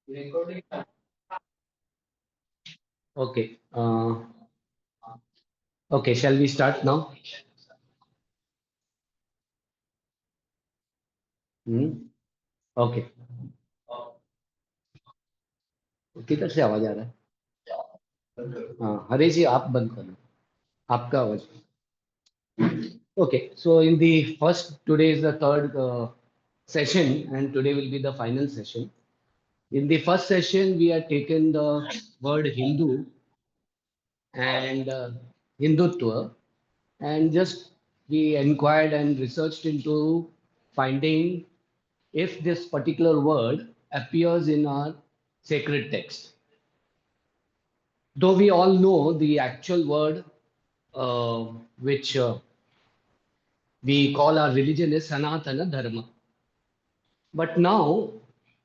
Recording. Okay. Okay. Shall we start now? Hmm? Okay. किधर से आवाज आ रहा है? हाँ, हरी जी आप बंद करो. आपका आवाज. Okay. So in the first, today is the third session, and today will be the final session. In the first session, we had taken the word Hindu and Hindutva, and just we inquired and researched into finding if this particular word appears in our sacred text. Though we all know the actual word which we call our religion is Sanatana Dharma. But now,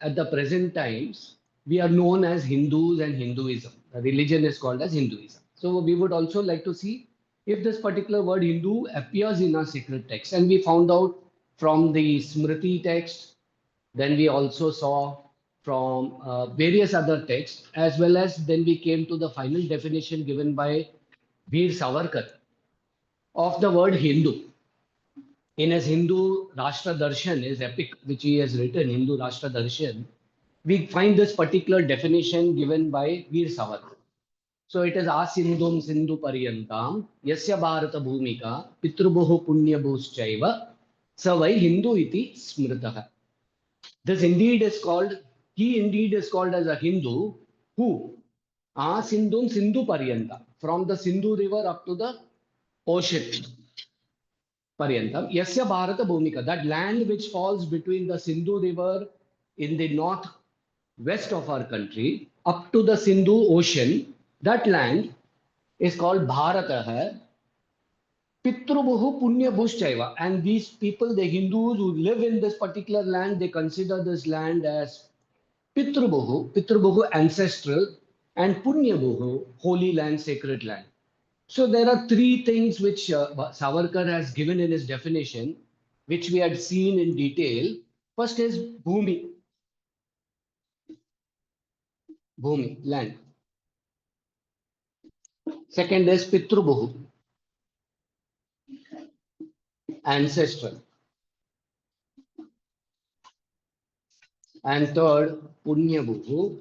at the present times, we are known as Hindus and Hinduism. The religion is called as Hinduism. So we would also like to see if this particular word Hindu appears in our sacred text. And we found out from the Smriti text, then we also saw from various other texts, as well as then we came to the final definition given by Veer Savarkar of the word Hindu. In his Hindu Rashtra Darshan, his epic which he has written, Hindu Rashtra Darshan, we find this particular definition given by Veer Savarkar. So it is Asindhum Sindhu Paryantam, Yasya Bharata Bhumika, Pitrubhuhu Punyabhuschaiva, Savai Hindu iti Smritaha. This indeed is called, he indeed is called as a Hindu who Asindhum Sindhu Paryanta, from the Sindhu river up to the ocean. Paryantam, Yasya Bharata Bhumika, that land which falls between the Sindhu river in the north west of our country up to the Sindhu ocean, that land is called Bharata hai. Pitrubhuhu Punya Bhushchaiva. And these people, the Hindus who live in this particular land, they consider this land as Pitrubhuhu ancestral, and Punyabhuhu, holy land, sacred land. So there are three things which Savarkar has given in his definition, which we had seen in detail. First is Bhumi, land. Second is Pitrubhuhu, ancestral. And third, Punyabhuhu,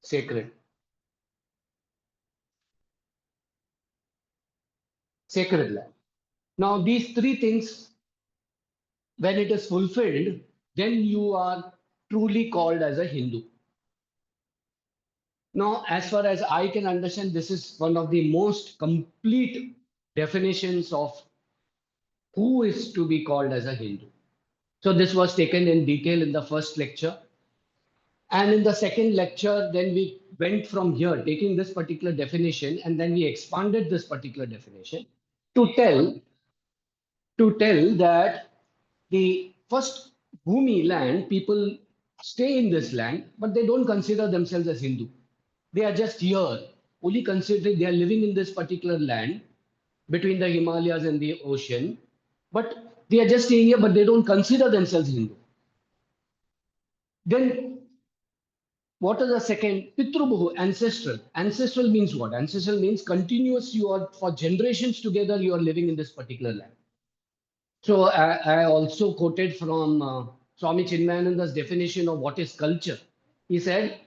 sacred. Sacred land. Now, these three things, when it is fulfilled, then you are truly called as a Hindu. Now, as far as I can understand, this is one of the most complete definitions of who is to be called as a Hindu. So this was taken in detail in the first lecture. And in the second lecture, then we went from here, taking this particular definition, and then we expanded this particular definition to tell that the first Bhumi land, people stay in this land, but they don't consider themselves as Hindu. They are just here, only considering they are living in this particular land between the Himalayas and the ocean, but they are just staying here, but they don't consider themselves Hindu. Then what is the second? Pitrubhuhu, ancestral. Ancestral means what? Ancestral means continuous, you are for generations together, you are living in this particular land. So I also quoted from Swami Chinmayananda's definition of what is culture. He said,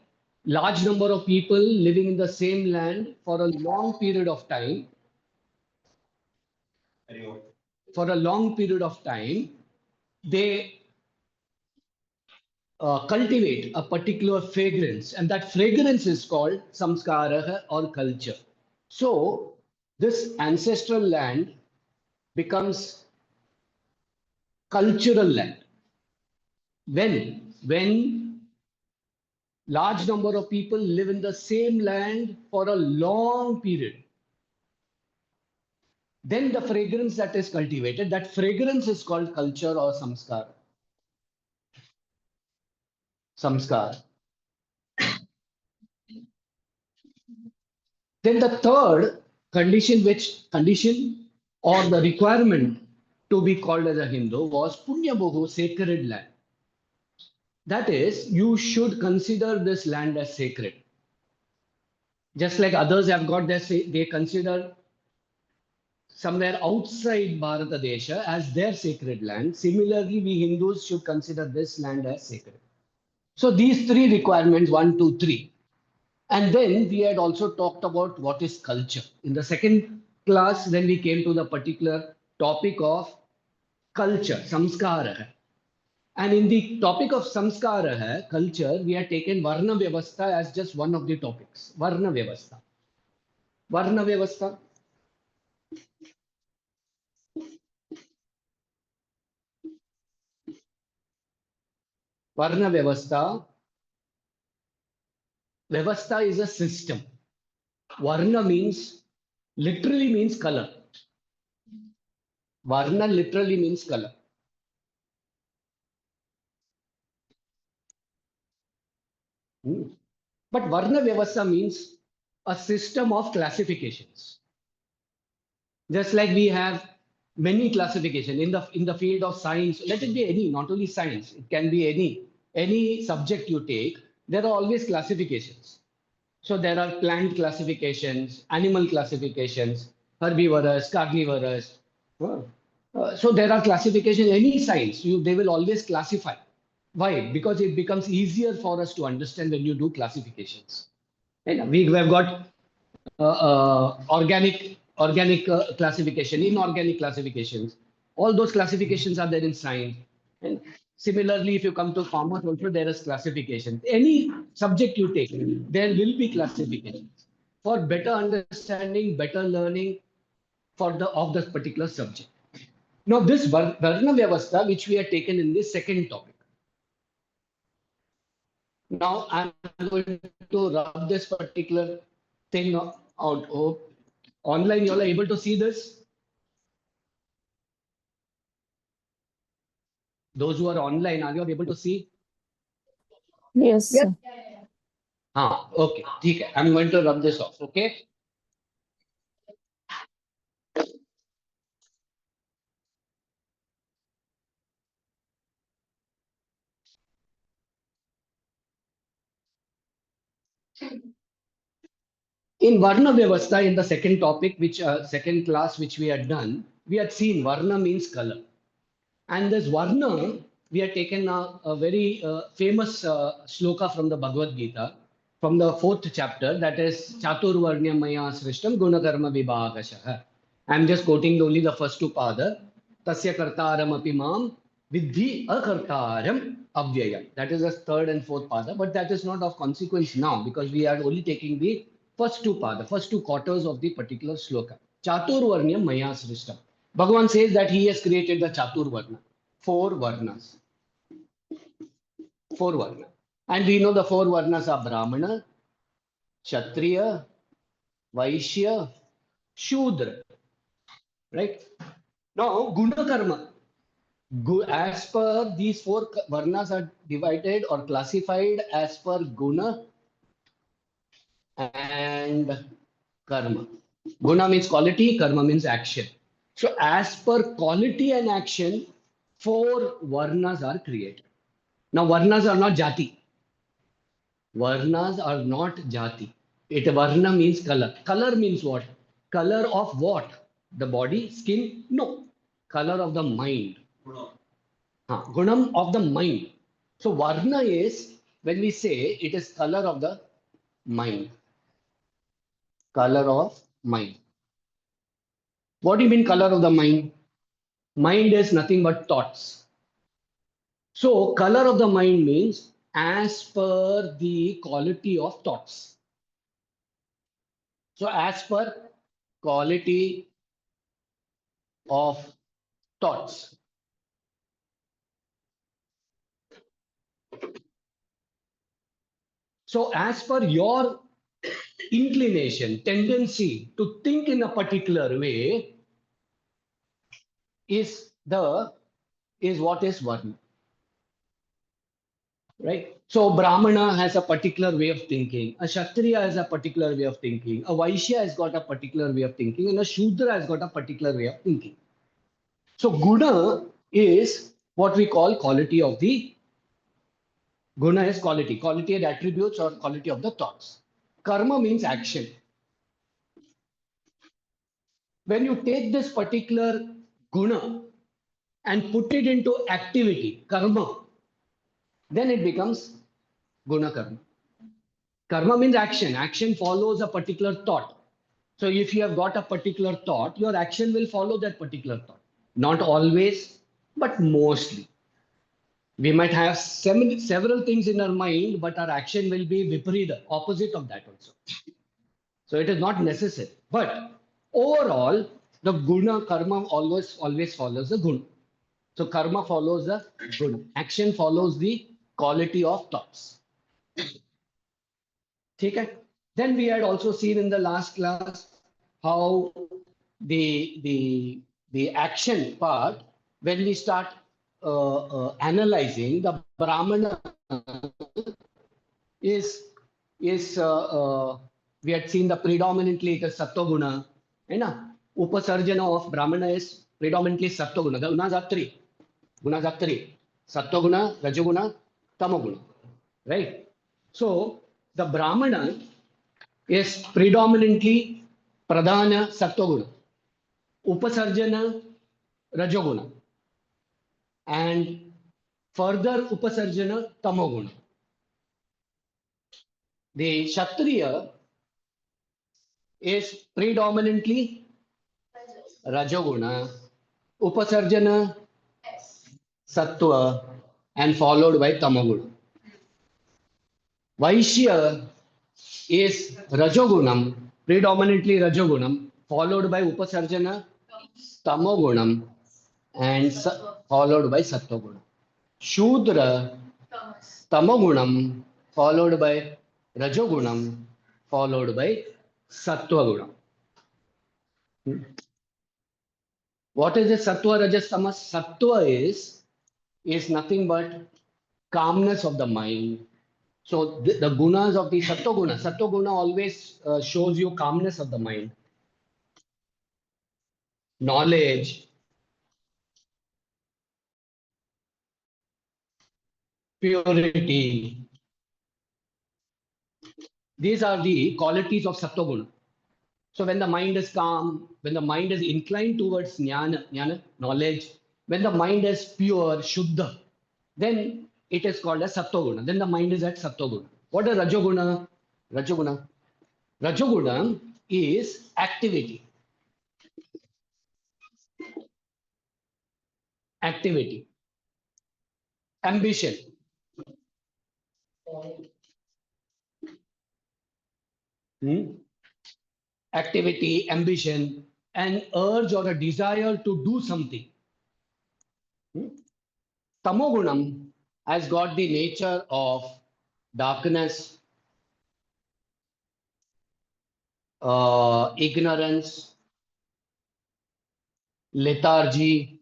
large number of people living in the same land for a long period of time, they cultivate a particular fragrance, and that fragrance is called samskara or culture. So this ancestral land becomes cultural land when large number of people live in the same land for a long period. Then the fragrance that is cultivated, that fragrance is called culture or samskar. Samskar. Then the third condition or the requirement to be called as a Hindu was Punya Bohu, sacred land. That is, you should consider this land as sacred. Just like others have got their, they consider somewhere outside Bharatadesha as their sacred land. Similarly, we Hindus should consider this land as sacred. So these three requirements, 1, 2, 3. And then we had also talked about what is culture. In the second class, then we came to the particular topic of culture, samskara. And in the topic of samskara, culture, we had taken Varna Vyavastha as just one of the topics. Varna Vyavastha. Varna Vyavastha. Varna Vyavastha. Vyavastha is a system. Varna means, literally means color. Varna literally means color. But Varna Vyavastha means a system of classifications. Just like we have many classification in the field of science, let it be any, not only science, it can be any subject you take, there are always classifications. So there are plant classifications, animal classifications, herbivorous, carnivorous. So there are classifications, any science, they will always classify. Why? Because it becomes easier for us to understand when you do classifications. And we have got organic classification, inorganic classifications. All those classifications are there in science. And similarly, if you come to commerce, also there is classification. Any subject you take, there will be classifications for better understanding, better learning for the of the particular subject. Now, this Varna Vyavastha, which we have taken in this second topic. Now, I'm going to rub this particular thing out. Oh, online, you all are able to see this? Those who are online, are you able to see? Yes. Yes. Okay. Okay. I'm going to rub this off. Okay. In Varna Vyavastha, in the second topic, which second class which we had done, we had seen Varna means color. And this Varna, we had taken a very famous shloka from the Bhagavad Gita, from the fourth chapter, that is Chaturvarnya Maya Srishtam Gunakarma Vibhagashah. I'm just quoting only the first two pada. Tasya kartaram apimam vidhi akartaram avyayam. That is the third and fourth pada, but that is not of consequence now because we are only taking the first two pada, first two quarters of the particular shloka. Chaturvarnya Maya Srishtam. Bhagavan says that he has created the Chatur Varna, four Varnas. Four Varna. And we know the four Varnas are Brahmana, Kshatriya, Vaishya, Shudra. Right? Now, Guna Karma. As per these four Varnas are divided or classified as per Guna and Karma. Guna means quality, Karma means action. So, as per quality and action, four Varnas are created. Now, Varnas are not Jati. Varnas are not Jati. Varna means color. Color means what? Color of what? The body, skin? No. Color of the mind. Gunam of the mind. So Varna is, when we say it is color of the mind. Color of mind. What do you mean color of the mind? Mind is nothing but thoughts. So color of the mind means as per the quality of thoughts. So as per quality of thoughts. So as per your inclination, tendency to think in a particular way is what is Varna. Right? So Brahmana has a particular way of thinking, a Kshatriya has a particular way of thinking, a Vaishya has got a particular way of thinking, and a Shudra has got a particular way of thinking. So guna is what we call quality of the guna is quality of attributes or quality of the thoughts. Karma means action. When you take this particular guna and put it into activity, karma, then it becomes guna karma. Karma means action. Action follows a particular thought. So if you have got a particular thought, your action will follow that particular thought. Not always, but mostly. We might have several things in our mind, but our action will be viparita, opposite of that also. So it is not necessary. But overall, the guna karma always follows the guna. So karma follows the guna. Action follows the quality of thoughts. Okay? Then we had also seen in the last class how the action part, when we start analyzing, the Brahmana is we had seen the predominantly it is Sattva-guna. Upasarjana of Brahmana is predominantly Sattva-guna. The gunas are three. Gunas are three. Sattva-guna, Rajoguna, Tamoguna. Right? So the Brahmana is predominantly Pradhana Sattva-guna, Upasarjana Rajoguna, and further Upasarjana Tamoguna. The Kshatriya is predominantly Rajoguna, Upasarjana Sattva, and followed by Tamoguna. Vaishya is Rajogunam, predominantly Rajogunam, followed by Upasarjana Tamogunam, and followed by Sattvagunam. Shudra Tamogunam, followed by Rajogunam, followed by Sattvagunam. What is the Sattva, Rajas, Tamas? Sattva is nothing but calmness of the mind. So the gunas of the Sattva guna always shows you calmness of the mind, knowledge, purity. These are the qualities of Sattva guna. So when the mind is calm, when the mind is inclined towards jnana, knowledge, when the mind is pure, shuddha, then it is called as Sattva guna. Then the mind is at Sattva guna. What is Rajoguna? Rajoguna. Rajoguna is activity. Activity. Ambition. Activity, ambition, an urge or a desire to do something. Tamogunam has got the nature of darkness, ignorance, lethargy,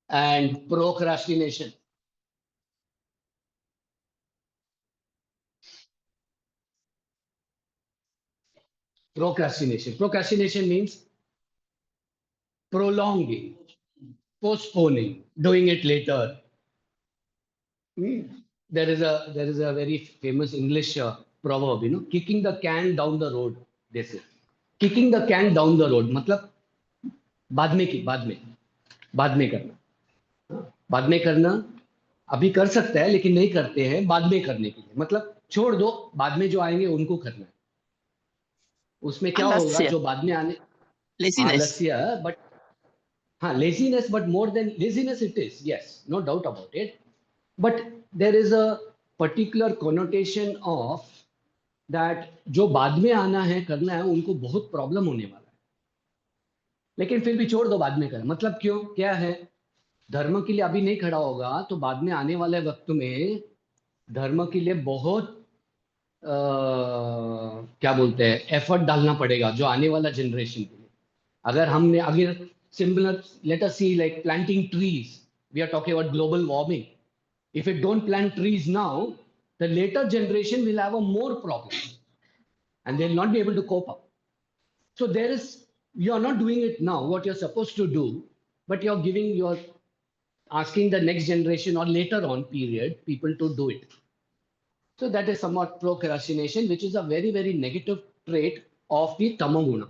and procrastination. Procrastination. Procrastination means prolonging, postponing, doing it later. There is a very famous English proverb, kicking the can down the road. They say, kicking the can down the road. मतलब बाद में करना, बाद में करना, अभी कर सकता है लेकिन नहीं करते हैं, बाद में करने के लिए, मतलब छोड़ दो, बाद में जो आएंगे उनको करना है. उसमें क्या होगा, जो बाद में आने, आलस्य, बट हाँ, laziness, but more than laziness it is, yes, no doubt about it, but there is a particular connotation of that जो बाद में आना है, करना है, उनको बहुत प्रॉब्लम होने वाला है, लेकिन फिर भी छोड़ दो, बाद में कर. मतलब क्यों, क्या है, धर्म के लिए अभी नहीं खड़ा होगा तो बाद में आने वाले वक्त में धर्म के लिए बहुत क्या बोलते हैं, एफर्ट डालना पड़ेगा जो आने वाला जनरेशन के लिए. अगर similar, let us see, like planting trees, we are talking about global warming. If you don't plant trees now, the later generation will have a more problem and they will not be able to cope up. So there is you are not doing it now, what you're supposed to do, but you're asking the next generation or later on period people to do it. So that is somewhat procrastination, which is a very, very negative trait of the tamaguna.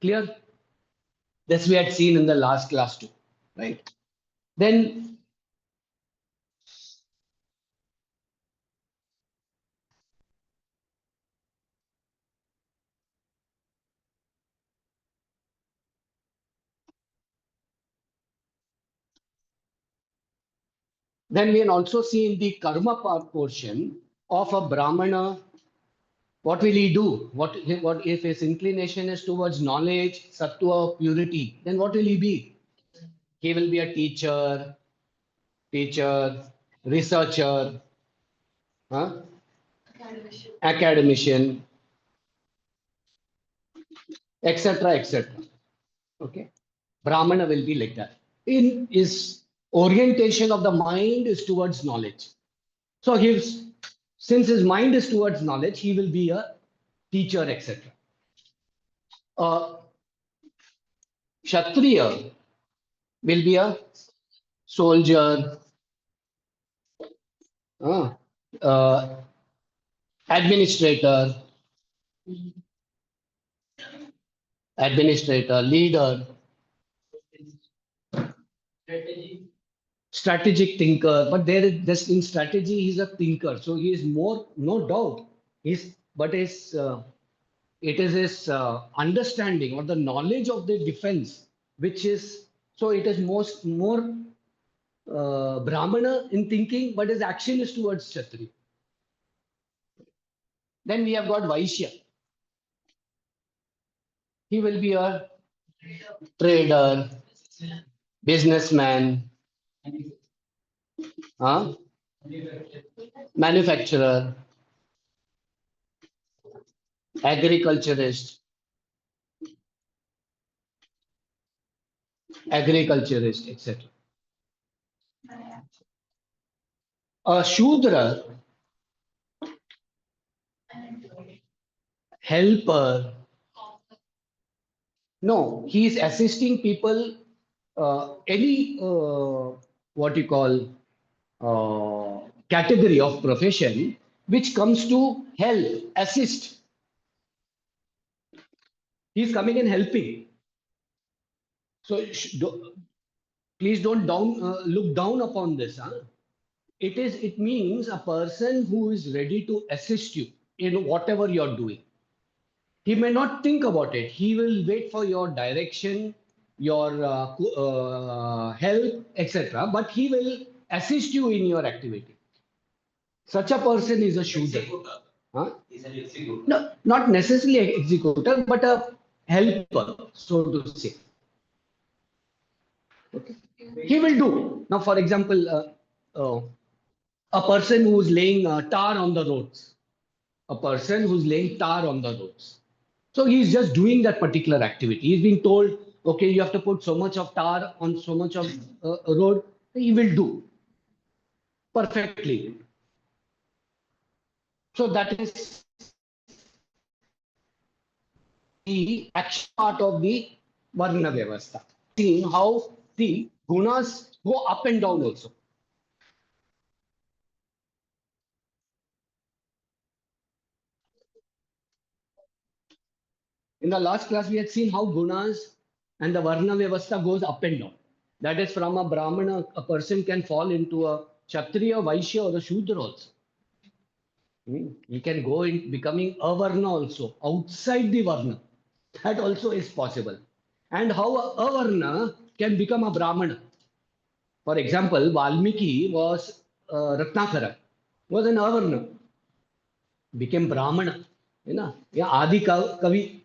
Clear? This we had seen in the last class too, right? Then we can also see in the karma part portion of a brahmana, what will he do? What if his inclination is towards knowledge, sattva, purity? Then what will he be? He will be a teacher, researcher, huh? Academician, etc., etc. Okay, Brahmana will be like that. In his orientation of the mind is towards knowledge. So since his mind is towards knowledge, he will be a teacher, etc. A Kshatriya will be a soldier, uh, uh, administrator, leader, strategic thinker. But there is this in strategy, he's a thinker. So he is more, no doubt. But it is his understanding or the knowledge of the defense, which is so it is more Brahmana in thinking, but his action is towards Kshatriya. Then we have got Vaishya. He will be a trader, businessman, huh? Manufacturer, agriculturist, etc. A Shudra, helper. No, he is assisting people, any what you call category of profession which comes to help, assist. He is coming and helping. So please don't look down upon this. Huh? It means a person who is ready to assist you in whatever you're doing. He may not think about it. He will wait for your direction, your help, etc. But he will assist you in your activity. Such a person is a shooter. Huh? No, not necessarily an executor, but a helper, so to say. Okay. He will do. Now, for example, a person who's laying tar on the roads. A person who's laying tar on the roads. So he's just doing that particular activity. He's being told, okay, you have to put so much of tar on so much of road. He will do perfectly. So that is the action part of the Varna Vyavastha. Seeing how the gunas go up and down also. In the last class, we had seen how gunas and the Varna Vyavastha goes up and down. That is from a Brahmana, a person can fall into a Kshatriya, Vaishya or a Shudra also. He can go in becoming a Varna also, outside the Varna. That also is possible. And how a Varna can become a Brahmana. For example, Valmiki was Ratnakara, was an Avarna, became Brahmana. You know, yeah, Adi Kavi.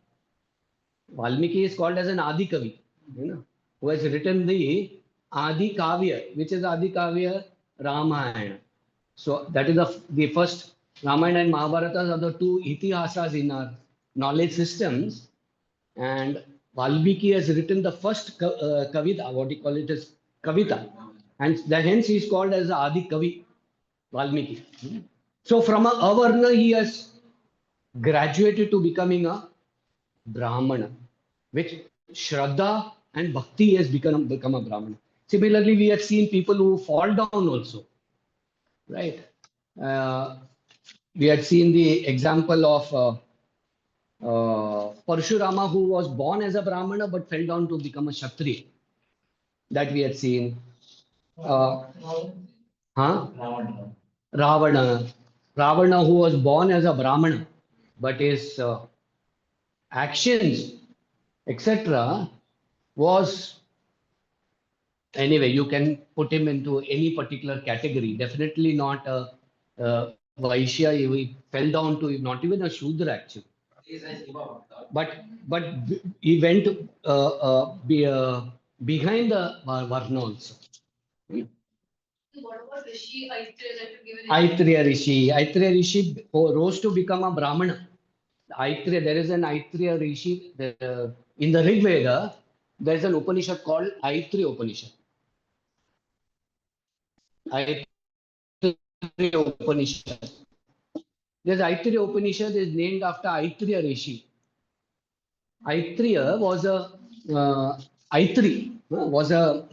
Valmiki is called as an Adi Kavi, you know, who has written the Adi Kavya, which is Adi Kavya Ramayana. So that is the first Ramayana and Mahabharata are the two itihasas in our knowledge systems. And Valmiki has written the first Kavita, what you call it is Kavita. And hence he is called as Adi Kavi, Valmiki. So from a Avarna, he has graduated to becoming a Brahmana. which Shraddha and Bhakti has become a Brahmana. Similarly, we have seen people who fall down also, right? Uh, we had seen the example of Parshurama, who was born as a Brahmana but fell down to become a Kshatriya. That we had seen. Uh, huh? Ravana. Ravana, who was born as a Brahmana, but his actions, etc., was anyway, you can put him into any particular category. Definitely not a Vaishya. He fell down to not even a Shudra actually. But he went behind the Varna also. Aitreya Rishi. Aitreya Rishi rose to become a Brahmana. Aitreya, there is an Aitreya Rishi. In the Rig Veda, there is an Upanishad called Aitreya Upanishad. Aitreya Upanishad. This Aitreya Upanishad is named after Aitreya Rishi. Aitreya was a Aitri was a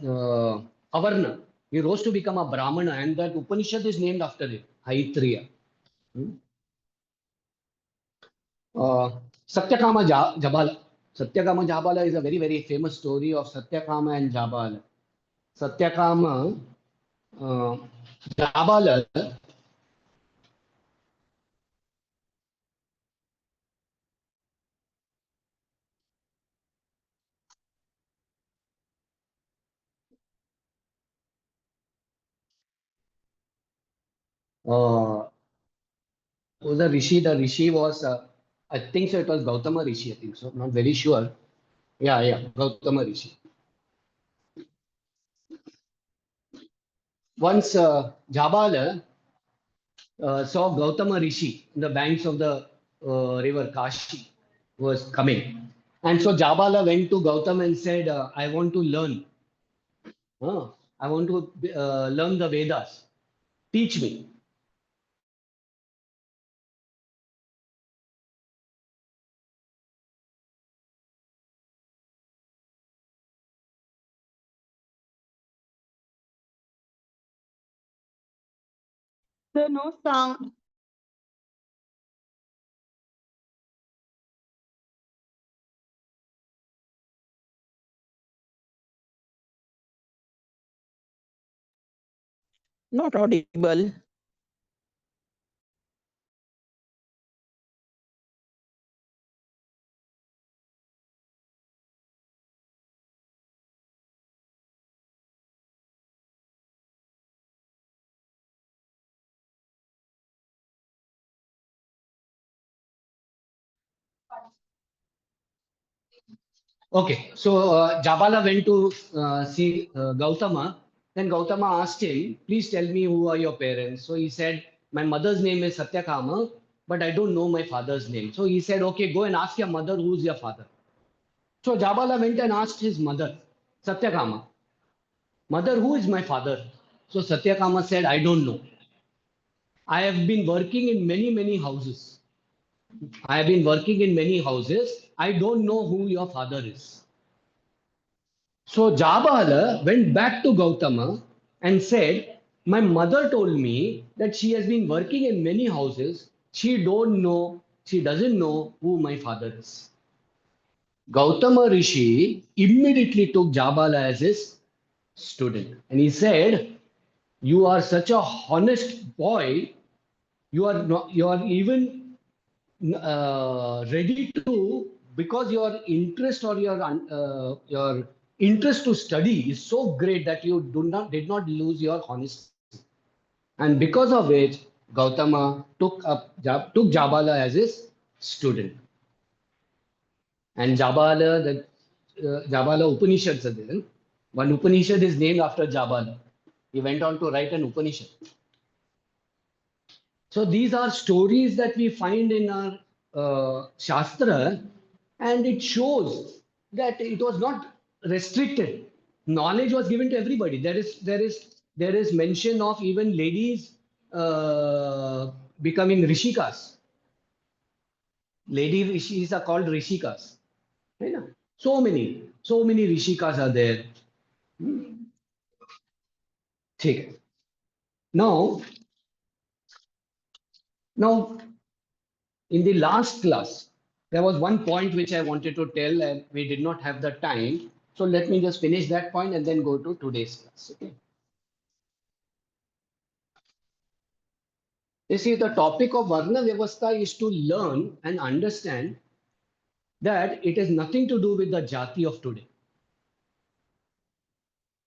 Avarna. He rose to become a Brahmana, and that Upanishad is named after him, Aitreya. Satyakama Jabala. Satyakama Jabala is a very, very famous story of Satyakama and Jabala. Satyakama Jabala was a Rishi. The Rishi was, I think so, it was Gautama Rishi, I think so. Not very sure. Yeah, Gautama Rishi. Once Jabala saw Gautama Rishi in the banks of the river Kashi was coming. And so Jabala went to Gautama and said, I want to learn. I want to learn the Vedas. Teach me. So no sound. Not audible. Okay, so Jabala went to see Gautama. Then Gautama asked him, please tell me who are your parents. So he said, my mother's name is Satyakama, but I don't know my father's name. So he said, okay, go and ask your mother who's your father. So Jabala went and asked his mother, Satyakama, mother, who is my father? So Satyakama said, I don't know. I have been working in many, many houses. I have been working in many houses. I don't know who your father is. So Jabala went back to Gautama and said, my mother told me that she has been working in many houses. She doesn't know who my father is. Gautama Rishi immediately took Jabala as his student. And he said, you are such a honest boy. You are even ready to, because your interest to study is so great that you did not lose your honesty, and because of which Gautama took Jabala as his student. And Jabala Upanishads are there. One Upanishad is named after Jabala. He went on to write an Upanishad. So these are stories that we find in our Shastra, and it shows that it was not restricted. Knowledge was given to everybody. There is mention of even ladies becoming rishikas. Lady rishis are called rishikas. Right? So many Rishikas are there. ठीक है. Now, in the last class, there was one point which I wanted to tell and we did not have the time. So let me just finish that point and then go to today's class. Okay. You see, the topic of Varna Vyavastha is to learn and understand that it has nothing to do with the jati of today.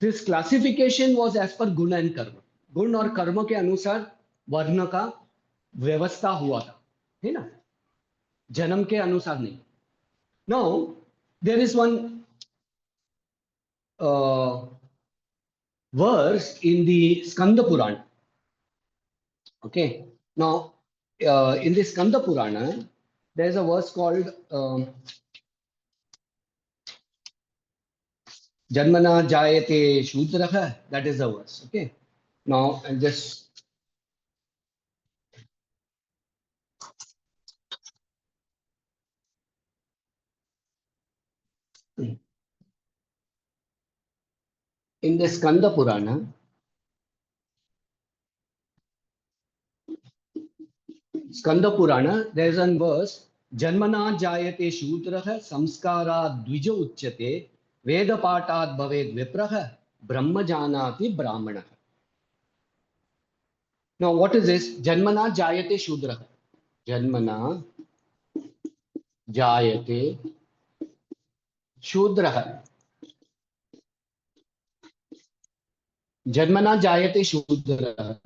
This classification was as per guna and karma. गुण और कर्म के अनुसार वर्ण का व्यवस्था हुआ था, है ना, जन्म के अनुसार नहीं. Now there is one verse in the Skanda Purana. Okay, now in the Skanda Purana there is a verse called Janmana Jayate Shudraha. That is the verse. Okay, now I'll just in the Skanda Purana, there is a verse, Janmana Jayate Shudraha Samskara Dvija Uchyate Veda Patat Bhaved Vipraha Brahma Janati Brahmana. Now what is this? Janmana Jayate Shudraha. Janmana Jayate Shudraha. Janmana Jayate Shudraha.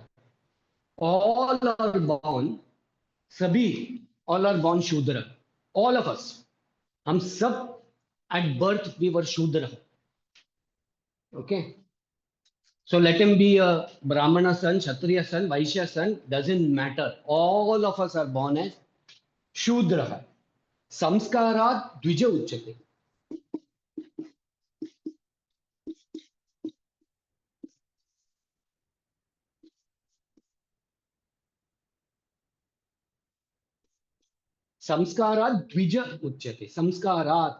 All are born, Sabhi, all are born Shudra. All of us. हम सब at birth we were Shudra. Okay. So let him be a Brahmana son, Kshatriya son, Vaishya son, doesn't matter. All of us are born as Shudra. Samskarat Dvija Uchyate. Samskarat Dvija Uchyate. Samskarat.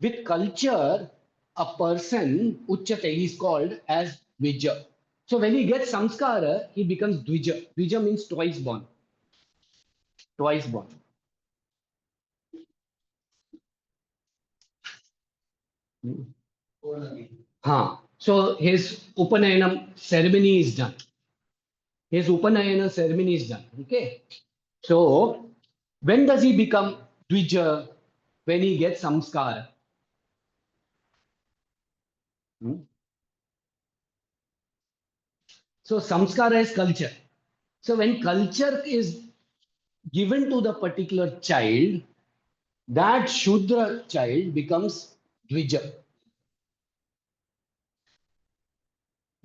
With culture, a person, Uchyate, he is called as Dvija. So when he gets samskara, he becomes Dvija. Dvija means twice born. Twice born. So his Upanayanam ceremony is done. His Upanayana ceremony is done. Okay. So when does he become Dvija? When he gets samskara. So samskara is culture. So when culture is given to the particular child, that Shudra child becomes Dvija.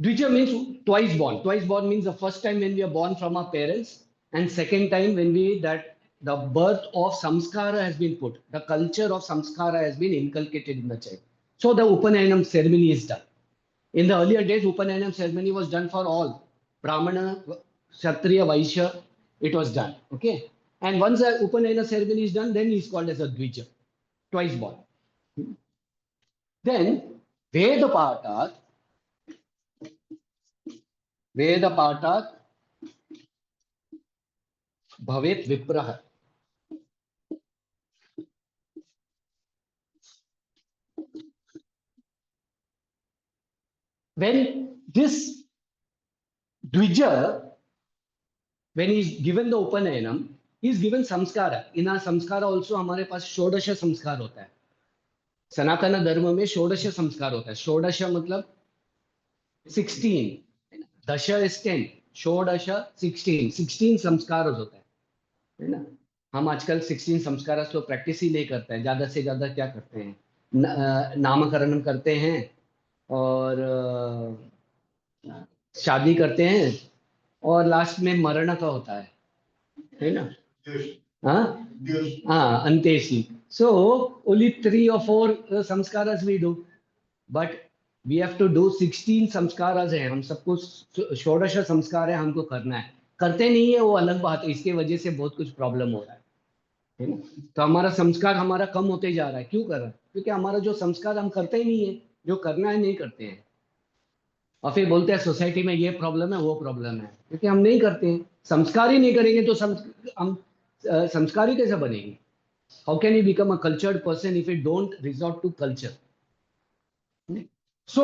Dvija means twice born. Twice born means the first time when we are born from our parents, and second time when the birth of samskara has been put. The culture of samskara has been inculcated in the child. So the Upanayanam ceremony is done. In the earlier days, Upanayanam ceremony was done for all. Brahmana, Kshatriya, Vaishya, it was done. Okay. And once the Upanayana ceremony is done, then he is called as a Dvija, twice born. Then Veda Patat Bhavet Vipraha. When this Dvija, when he is given the Upanayanam, he is given samskara. In our samskara also हमारे पास षोडश संस्कार होता है. सनातन धर्म में षोडश संस्कार होता है. षोडश मतलब 16. Dasha is 10. षोडश 16 संस्कार होता है ना. हम आजकल 16 संस्कार तो प्रैक्टिस ही नहीं करते हैं. ज्यादा से ज्यादा क्या करते हैं, नामकरण करते हैं और शादी करते हैं और लास्ट में मरण का होता है ना. अंत्येष्टि. So only 3 or 4 samskaras we do, but we have to do 16 samskaras है. हम सबको षोडश संस्कार है, हमको करना है. करते नहीं है वो अलग बात है. इसके वजह से बहुत कुछ प्रॉब्लम हो रहा है है ना? तो हमारा संस्कार हमारा कम होते जा रहा है। क्यों कर रहा है? क्योंकि हमारा जो संस्कार हम करते ही नहीं है, जो करना है नहीं करते हैं। और फिर बोलते हैं सोसाइटी में ये प्रॉब्लम है, वो प्रॉब्लम है, क्योंकि हम नहीं करते हैं। संस्कार ही नहीं करेंगे तो हम संस्कारी कैसे बनेंगे? How can you become a cultured person if you don't resort to culture? So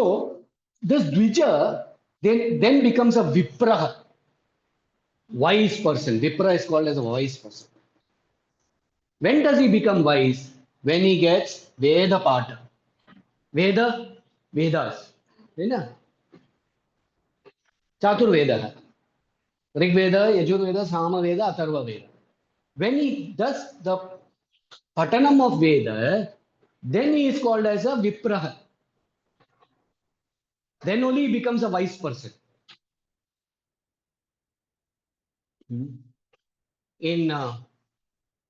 this Dvija then becomes a Vipraha, wise person. Vipra is called as a wise person. When does he become wise? When he gets Veda Pata. Veda, Vedas. है ना? Chaturveda. Rig Veda, Yajur Veda, Sama Veda, Atharva Veda. When he does the Patanam of Veda, then he is called as a Vipraha. Then only he becomes a wise person. In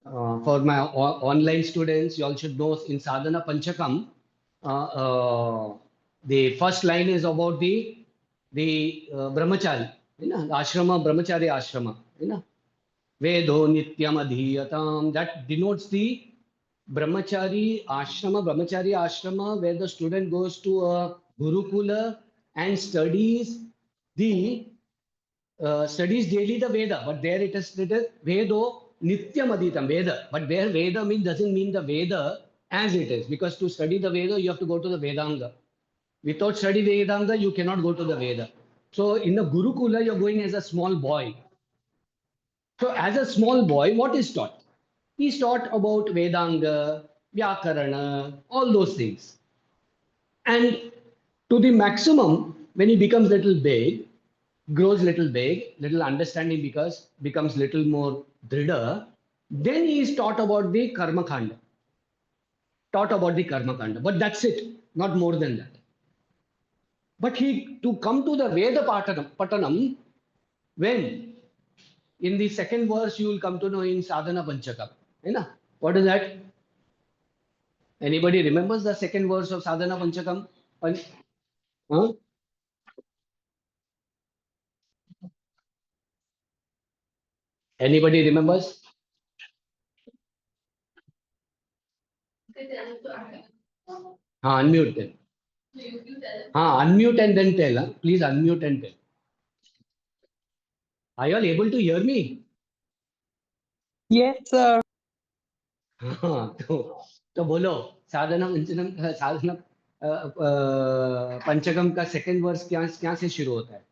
for my online students, you all should know in Sadhana Panchakam, the first line is about the brahmachari, you know, ashrama, brahmachari ashrama, you know, Vedo Nityam Adhiyatam. That denotes the brahmachari ashrama, where the student goes to a gurukula and studies daily the Veda, but there it is written Vedo Nityam Aditam Veda. But where Veda doesn't mean the Veda as it is, because to study the Veda you have to go to the Vedanga. Without study Vedanga you cannot go to the Veda. So in the Gurukula you're going as a small boy. So as a small boy, what is taught? He's taught about Vedanga, Vyakarana, all those things. And to the maximum, when he becomes little big, grows little big, little understanding because becomes little more dridha, then he is taught about the karma khanda, but that's it, not more than that. But he to come to the Veda Patanam, when in the second verse you will come to know in Sadhana Panchakam. You know? What is that? Anybody remembers the second verse of Sadhana Panchakam? Huh? Anybody remembers? Unmute then. Unmute and then tell. Please unmute and tell. Are you all able to hear me? Yes, sir. हाँ तो बोलो साधना पंचकम का second verse क्या से शुरू होता है?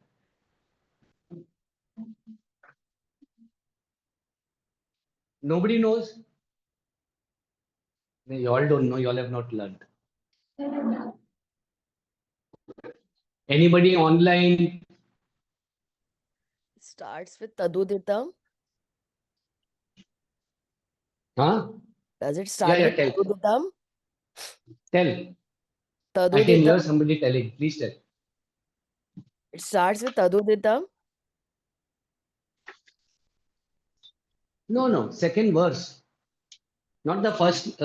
Nobody knows. You all don't know. You all have not learned. Anybody online? Starts with Taduditam. Huh? Does it start Yeah, with tell. Taduditam? Tell. I can hear Taduditam. somebody telling. Please tell. It starts with Taduditam. No. Second verse. Not the first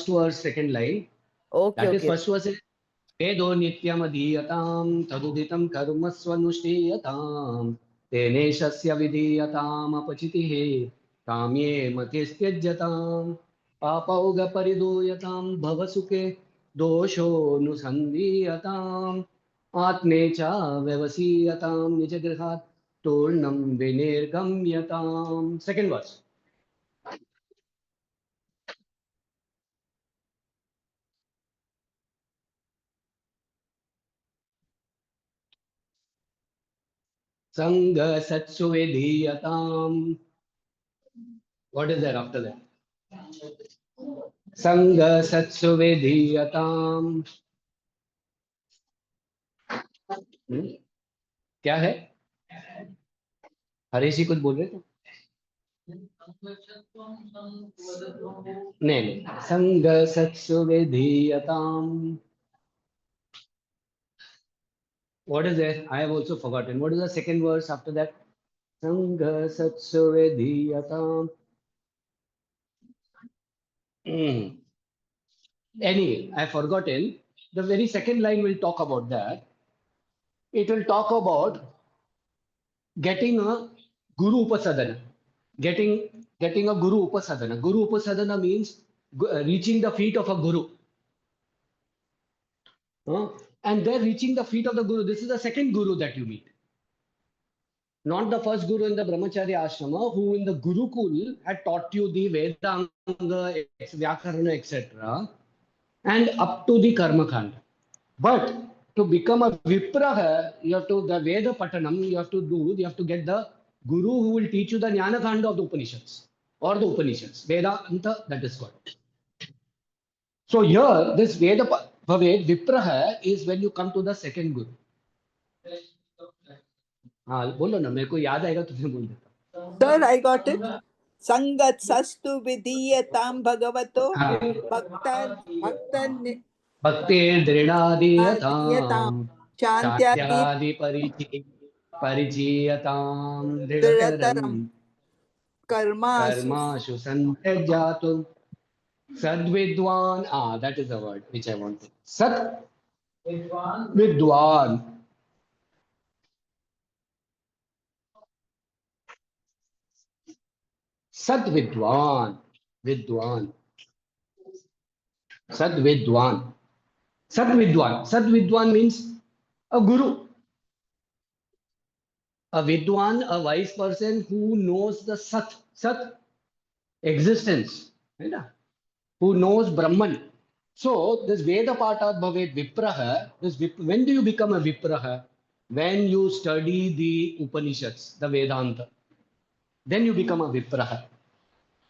verse, second line. Okay, That is okay. first verse. Vedo nityam adhiyatam taduditam karma swanushtiyatam teneshasya vidhiyatam apachitihe kamye matistyajatam papauga paridoyatam bhavasuke dosho nusandhiyatam atmecha vyavasiyatam nijagrihat turnam vinirgamyatam. Second verse. Sangha satsu vidhiyatam. What is there after that? Sangha satsu vidhiyatam. क्या है? हरीश जी कुछ बोल रहे थे? नहीं. संग सत्सु विधीयताम. What is that? I have also forgotten. What is the second verse after that? Sangha satsu vidhiyatam. Anyway, I have forgotten. The very second line will talk about that. It will talk about getting a guru upasadana. getting a guru upasadana. Guru upasadana means reaching the feet of a guru. And then reaching the feet of the guru. This is the second guru that you meet. Not the first guru in the brahmacharya ashrama, who in the Gurukul had taught you the Vedanga, Vyakarana, etc. and up to the Karma Kanda. But to become a Vipraha, you have to, the Veda Patanam, you have to get the Guru who will teach you the Jnana Kanda of the Upanishads or the Upanishads. Vedanta, that is what. So here, this Veda Bhaved Vipraha is when you come to the second Guru. हाँ बोलो ना, मेरे को याद आएगा तो फिर बोल देता. Sir, I got it. Sangat sastu vidiyatam bhagavato हाँ. bhakta Bhaktir shantyadi Shantyadi Parichiyatam drataram Dridataram karmasu. Karmashu Santyajatu Sadvidwan. That is the word which I wanted. Sad Vidwan. Sad Vidwan. Vidwan. Sad Vidwan. Sad Vidwan. Sad Vidwan means a guru. A Vidwan, a wise person who knows the Sat. Sat, existence. Right? Who knows Brahman. So this Veda Patat Bhavet Vipraha, when do you become a Vipraha? When you study the Upanishads, the Vedanta. Then you become a Vipraha.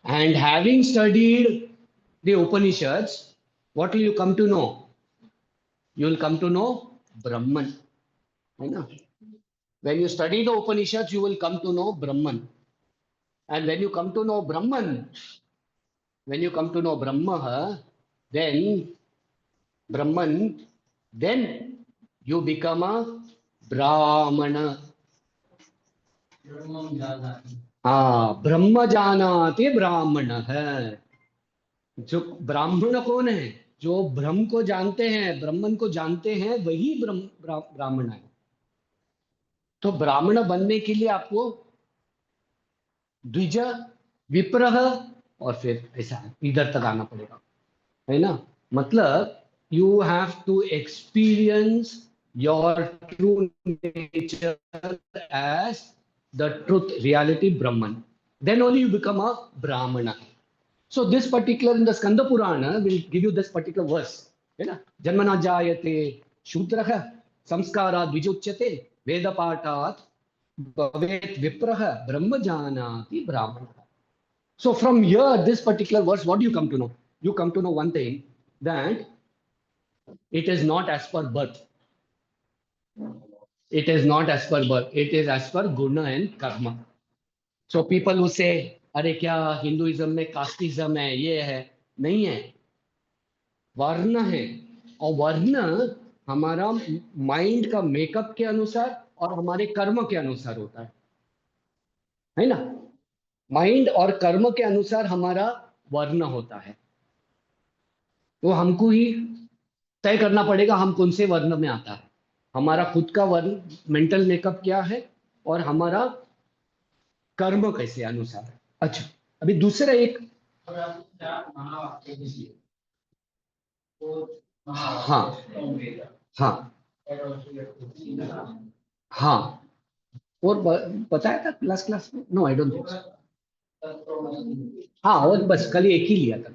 And having studied the Upanishads, what will you come to know? You will come to know Brahman. When you study the Upanishads, you will come to know Brahman. And when you come to know Brahman, then Brahman, then you become a Brahmana. ब्रह्म जानाति ब्राह्मण है. जो ब्राह्मण कौन है? जो ब्रह्म को जानते हैं, ब्रह्मन को जानते हैं, वही ब्राह्मण है. तो ब्राह्मण बनने के लिए आपको द्विज, विप्रह और फिर ऐसा इधर तक आना पड़ेगा, है ना. मतलब you have to experience your true nature as the truth, reality, Brahman. Then only you become a Brahmana. So this particular, in the Skanda Purana, will give you this particular verse. Janmana jayate Shudraha samskara dvijuchyate Veda patat bhavet vipraha Brahma janati Brahmana. So from here, this particular verse, what do you come to know? You come to know one thing, that it is not as per birth. It is not as per birth. It is as per guna and karma. So people who say, अरे क्या Hinduism में casteism है, ये है, नहीं है, वर्ण है. और वर्ण हमारा माइंड का मेकअप के अनुसार और हमारे कर्म के अनुसार होता है ना. माइंड और कर्म के अनुसार हमारा वर्ण होता है. तो हमको ही तय करना पड़ेगा हम कौन से वर्ण में आता है. हमारा खुद का वर्ण, मेंटल मेकअप क्या है और हमारा कर्म कैसे अनुसार है. अच्छा, अभी दूसरा एक, हाँ हाँ हाँ, और बताया था क्लास में. No I don't think. हाँ, और बस कल एक ही लिया था.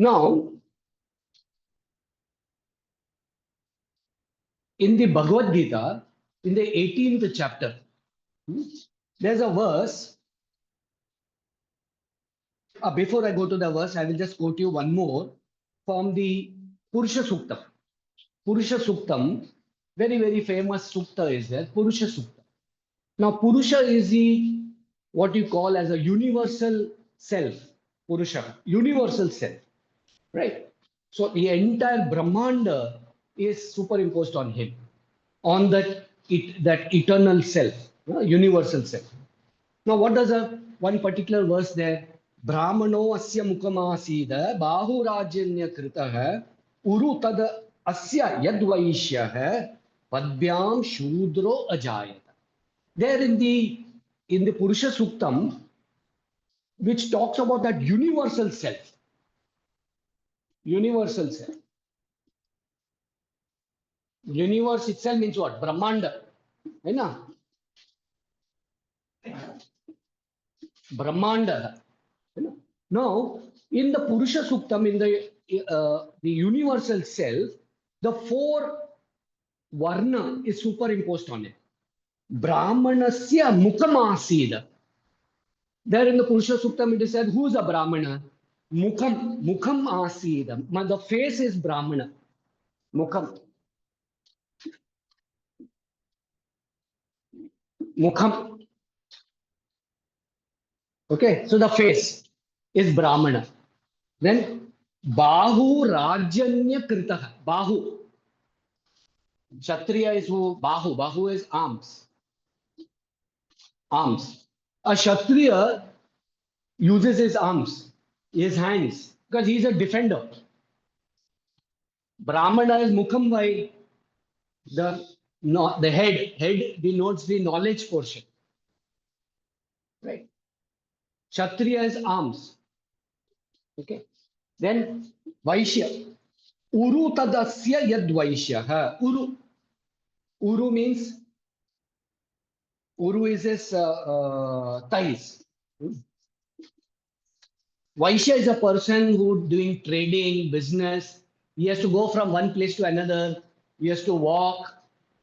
Now, in the Bhagavad Gita, in the 18th chapter, there's a verse. Before I go to the verse, I will just quote you one more from the Purusha Suktam. Purusha Suktam, very, very famous Sukta is there, Purusha Sukta. Now, Purusha is the, what you call as a universal self, Purusha, universal self, right? So the entire Brahmanda is superimposed on him, on that eternal self, universal self. Now, what does one particular verse there Brahmano asya mukamasida bahurajanya kritah uru tad asya yadvaishyah padbyam shudro ajayata. There in the Purusha Suktam, which talks about that universal self. Universal self. Universe itself means what? Brahmanda. है ना? Brahmanda. है ना? Now, in the Purusha Suktam, in the universal self, the four varna is superimposed on it. Brahmanasya mukamasida. There in the Purusha Suktam, it is said, who is a Brahmana? Mukham asida. The face is Brahmana. Mukham. Mukham. Okay, so the face is Brahmana. Then Bahu Rajanya Kritaha. Bahu. Kshatriya is who? Bahu. Bahu is arms. Arms. A Kshatriya uses his arms, his hands, because he is a defender. Brahmana is Mukham by the head. Head denotes the knowledge portion. Right? Kshatriya is arms. Okay. Then Vaishya. Uru tadasya yad Vaishya. Uru. Uru means, Uru is his thighs. Vaishya is a person who doing trading, business. He has to go from one place to another. He has to walk.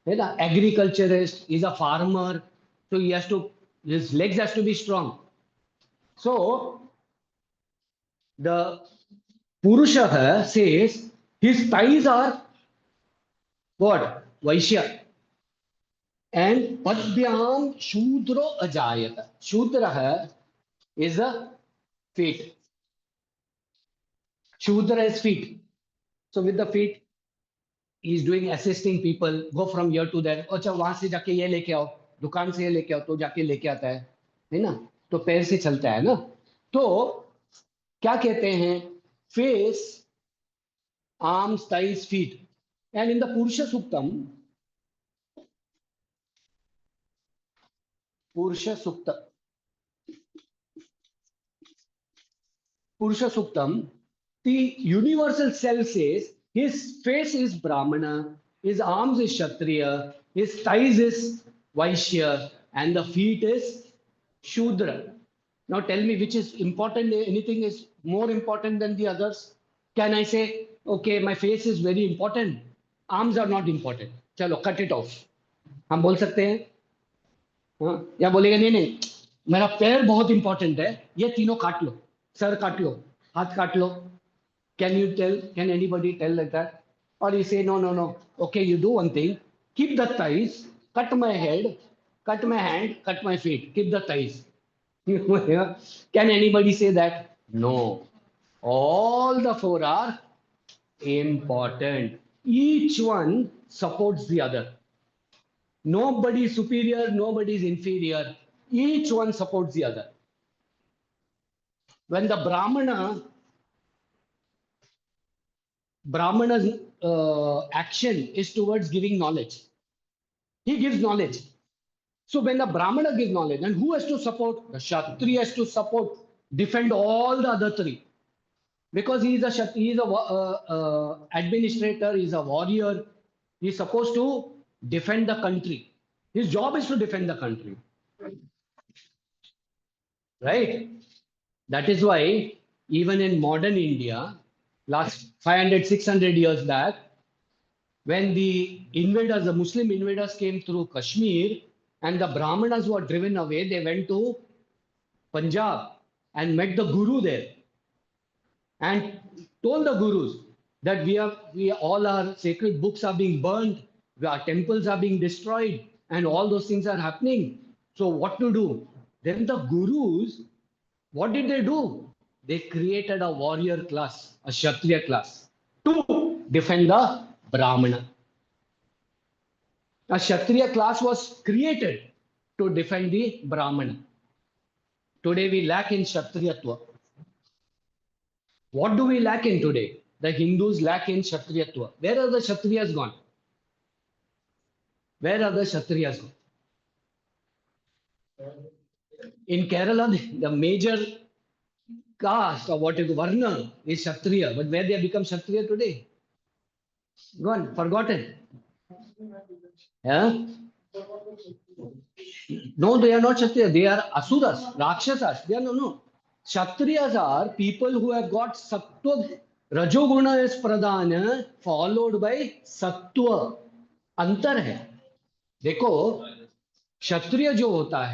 He's an agriculturist. He's a farmer. So his legs has to be strong. So the Purusha says his thighs are what? Vaishya. And Padbyam Shudro Ajayata. Shudra is a feet. Shudra is feet. So with the feet, he is doing assisting people, go from here to there. अच्छा वहां से जाके ये लेके आओ, दुकान से ये लेके आओ, तो जाके लेके आता है ना? तो पैर से चलता है ना? तो क्या कहते हैं? Face, arms, thighs, feet. And in the Purusha Suktam, Purusha Suktam, the universal self says his face is Brahmana, his arms is Kshatriya, his thighs is Vaishya, and the feet is Shudra. Now tell me which is important, anything is more important than the others? Can I say, okay, my face is very important, arms are not important. Chalo, cut it off. हम बोल सकते हैं? हाँ, या बोलेगा नहीं नहीं मेरा पैर बहुत इंपॉर्टेंट है, ये तीनों काट लो, सर काट लो, हाथ काट लो. Can anybody tell like that? Or you say, no, okay, you do one thing, keep the thighs, cut my head, cut my hand, cut my feet, keep the thighs. Can anybody say that? No. All the four are important. Each one supports the other. Nobody is superior, nobody is inferior. Each one supports the other. When the Brahmana's action is towards giving knowledge. He gives knowledge. So when the Brahmana gives knowledge, and who has to support? The Kshatriya has to support, defend all the other three. Because he is a administrator, he is a warrior. He is supposed to defend the country. His job is to defend the country. Right? That is why even in modern India, last 500, 600 years back, when the invaders, the Muslim invaders came through Kashmir and the Brahmanas were driven away, they went to Punjab and met the Guru there and told the Gurus that we all our sacred books are being burned, our temples are being destroyed, and all those things are happening. So what to do? Then the Gurus, what did they do? They created a warrior class, a Kshatriya class, to defend the Brahmana. A Kshatriya class was created to defend the Brahmana. Today we lack in Kshatriyatva. What do we lack in today? The Hindus lack in Kshatriyatva. Where are the Kshatriyas gone? Where are the Kshatriyas gone? In Kerala, the major caste or what is Varna is Kshatriya. But where they have become Kshatriya today? Gone, forgotten. Yeah? No, they are not Kshatriya. They are Asuras, Rakshasas. They are no. Kshatriyas are people who have got Sattva. Rajoguna is Pradhana, followed by Sattva. अंतर है. देखो, क्षत्रिय जो होता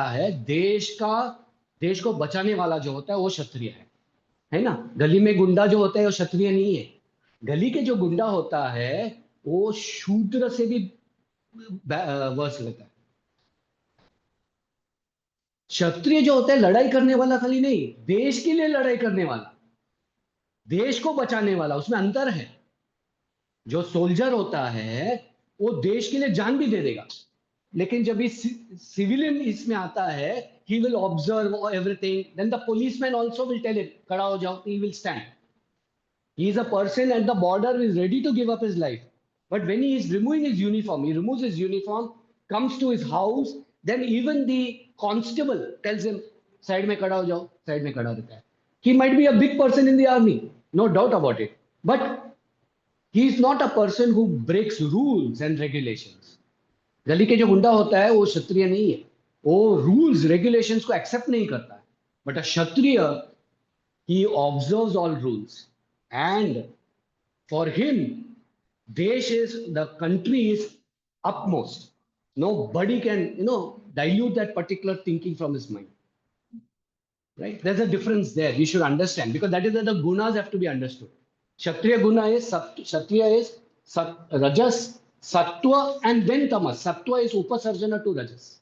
है देश को बचाने वाला जो होता है वो क्षत्रिय है ना. गली में गुंडा जो होता है वो क्षत्रिय नहीं है. गली के जो गुंडा होता है वो शूद्र से भी वर्ष लेता है. क्षत्रिय जो होता है लड़ाई करने वाला खाली नहीं, देश के लिए लड़ाई करने वाला, देश को बचाने वाला. उसमें अंतर है. जो सोल्जर होता है वो देश के लिए जान भी दे देगा, लेकिन जब ये सिविलियन इसमें आता है, he will observe everything. Then the policeman also will tell him, खड़ा हो जाओ. He will stand. He is a person at the border who is ready to give up his life. But when he is removing his uniform, he removes his uniform, comes to his house, then even the constable tells him, side में खड़ा हो जाओ. Side में खड़ा रहता है. He might be a big person in the army, no doubt about it. But he is not a person who breaks rules and regulations. गली के जो गुंडा होता है वो क्षत्रिय नहीं है. वो रूल्स रेगुलेशंस को एक्सेप्ट नहीं करता है. But a Kshatriya, he observes all rules, and for him desh is, the country is upmost. Nobody can dilute that particular thinking from his mind, right? There's a difference there. We should understand, because that is where the gunas have to be understood. Kshatriya guna is Kshatriya is rajas, sattva, and then tamas. Sattva is upasarjana to rajas.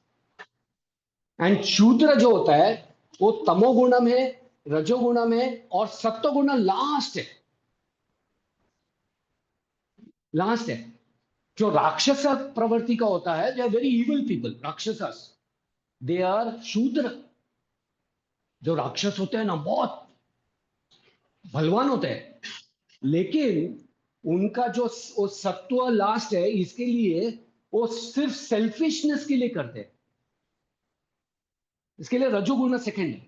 And शूद्र जो होता है वो तमोगुणम है, रजोगुणम है, और सत्वगुण last है. लास्ट है. जो राक्षस प्रवृत्ति का होता है, they are very evil people. Rakshasas, they are shudra. जो राक्षस होते हैं ना, बहुत बलवान होते हैं, लेकिन उनका जो वो सत्व लास्ट है, इसके लिए वो सिर्फ सेल्फिशनेस के लिए करते हैं. इसके लिए रजोगुण सेकंड है,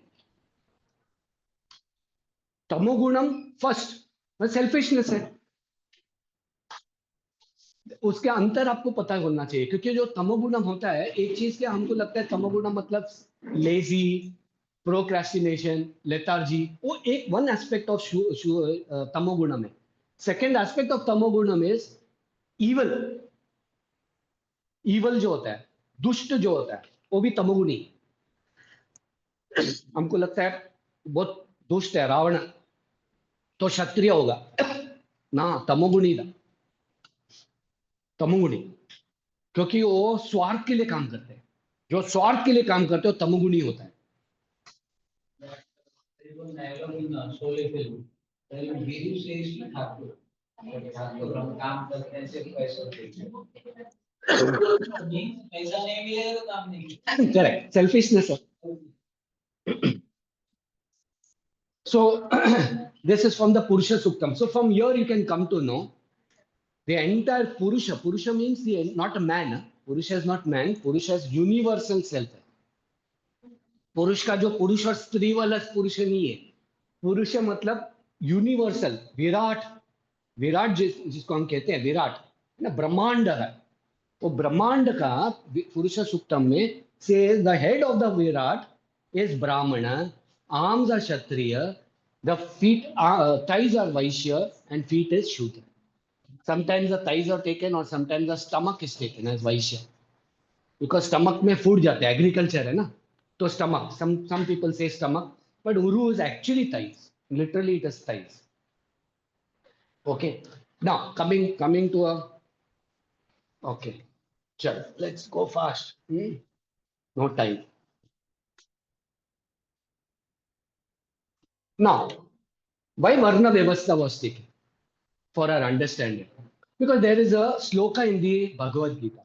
तमोगुणम फर्स्ट. सेल्फिशनेस है. उसके अंतर आपको पता होना चाहिए, क्योंकि जो तमोगुणम होता है, एक चीज के हमको लगता है तमोगुणम मतलब लेजी, प्रोक्रेस्टिनेशन, लेथार्जी. वो एक वन एस्पेक्ट ऑफ तमोगुणम है. Second aspect of tamogunam is evil. Evil जो होता है, दुष्ट जो होता है, वो भी तमोगुणी. हमको लगता है बहुत दुष्ट है रावण, तो क्षत्रिय होगा ना, तमोगुणी था. तमोगुणी, क्योंकि वो स्वार्थ के लिए काम करते हैं. जो स्वार्थ के लिए काम करते हो तमोगुणी होता है. करेक्ट, सेल्फिशनेस है. So this is from the Purusha Suktam. So from here you can come to know the entire Purusha. Purusha means not a man. Purusha is not man. Purusha is universal self. पुरुष का जो पुरुष और स्त्री वाला पुरुष नहीं है. पुरुष मतलब यूनिवर्सल, विराट. विराट जिसको हम कहते हैं विराट ना, ब्रह्मांड है. वो ब्रह्मांड का पुरुष सूक्तम में says the head of the virat is brahmana, arms are kshatriya, the feet thighs are vaishya, and feet is shudra. Sometimes the thighs are taken, or sometimes the stomach is taken as vaishya, because stomach में food जाते हैं, agriculture है ना, तो stomach. Some people say stomach, but uru is actually thighs. Literally it is thighs. Okay. Now coming to a, okay, sure, let's go fast. No time. Now, why Varna Vyavastha was taken? For our understanding. Because there is a sloka in the Bhagavad Gita.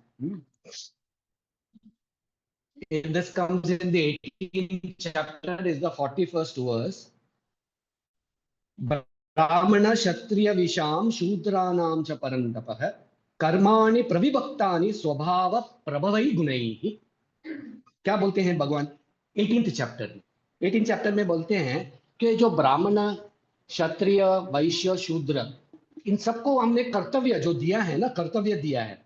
This comes in the 18th chapter, is the 41st verse. ब्राह्मण क्षत्रिय विशाम शूद्राणाम च परंतपः कर्माणि प्रविभक्तानि स्वभाव प्रभवै गुणैः। क्या बोलते हैं भगवान 18th chapter में? 18th चैप्टर में बोलते हैं कि जो ब्राह्मण क्षत्रिय वैश्य शूद्र, इन सबको हमने कर्तव्य जो दिया है ना, कर्तव्य दिया है,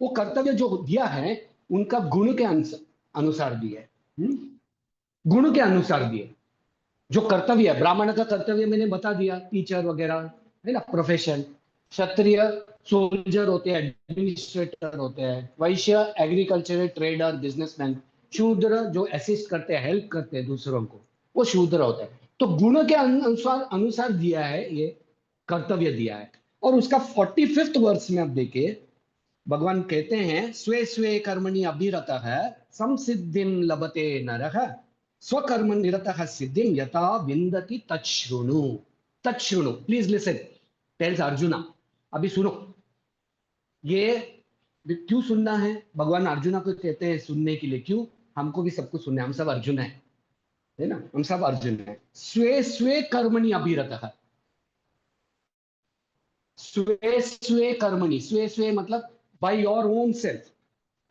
वो कर्तव्य जो दिया है उनका गुण के अनुसार दिया है। गुण के अनुसार दिए। जो कर्तव्य है, ब्राह्मण का कर्तव्य मैंने बता दिया, टीचर वगैरह है ना, प्रोफेशन। क्षत्रिय सोल्जर होते हैं, एडमिनिस्ट्रेटर होते हैं। वैश्य एग्रीकल्चर ट्रेडर बिजनेसमैन। शूद्र जो असिस्ट करते हैं, हेल्प करते हैं दूसरों को, वो शूद्र होते हैं। तो गुण के अनुसार अनुसार दिया है, ये कर्तव्य दिया है। और उसका 45th वर्ष में आप देखिए, भगवान कहते हैं स्वे स्वे कर्मणि अभिरतः संसिद्धिं लभते नरः स्वकर्म निरतः सिद्धिं यथा विन्दति तच्छृणु। तच्छृणु, प्लीज लिसन, टेल्स अर्जुना। अभी सुनो, ये क्यों सुनना है? भगवान अर्जुना को कहते हैं सुनने के लिए। क्यों? हमको भी सबको सुनना है, हम सब अर्जुन है ना, हम सब अर्जुन है। स्वे स्वे कर्मणि अभिरतः, स्वे स्वे कर्मणि, स्वे स्वे मतलब बाय योर ओन सेल्फ।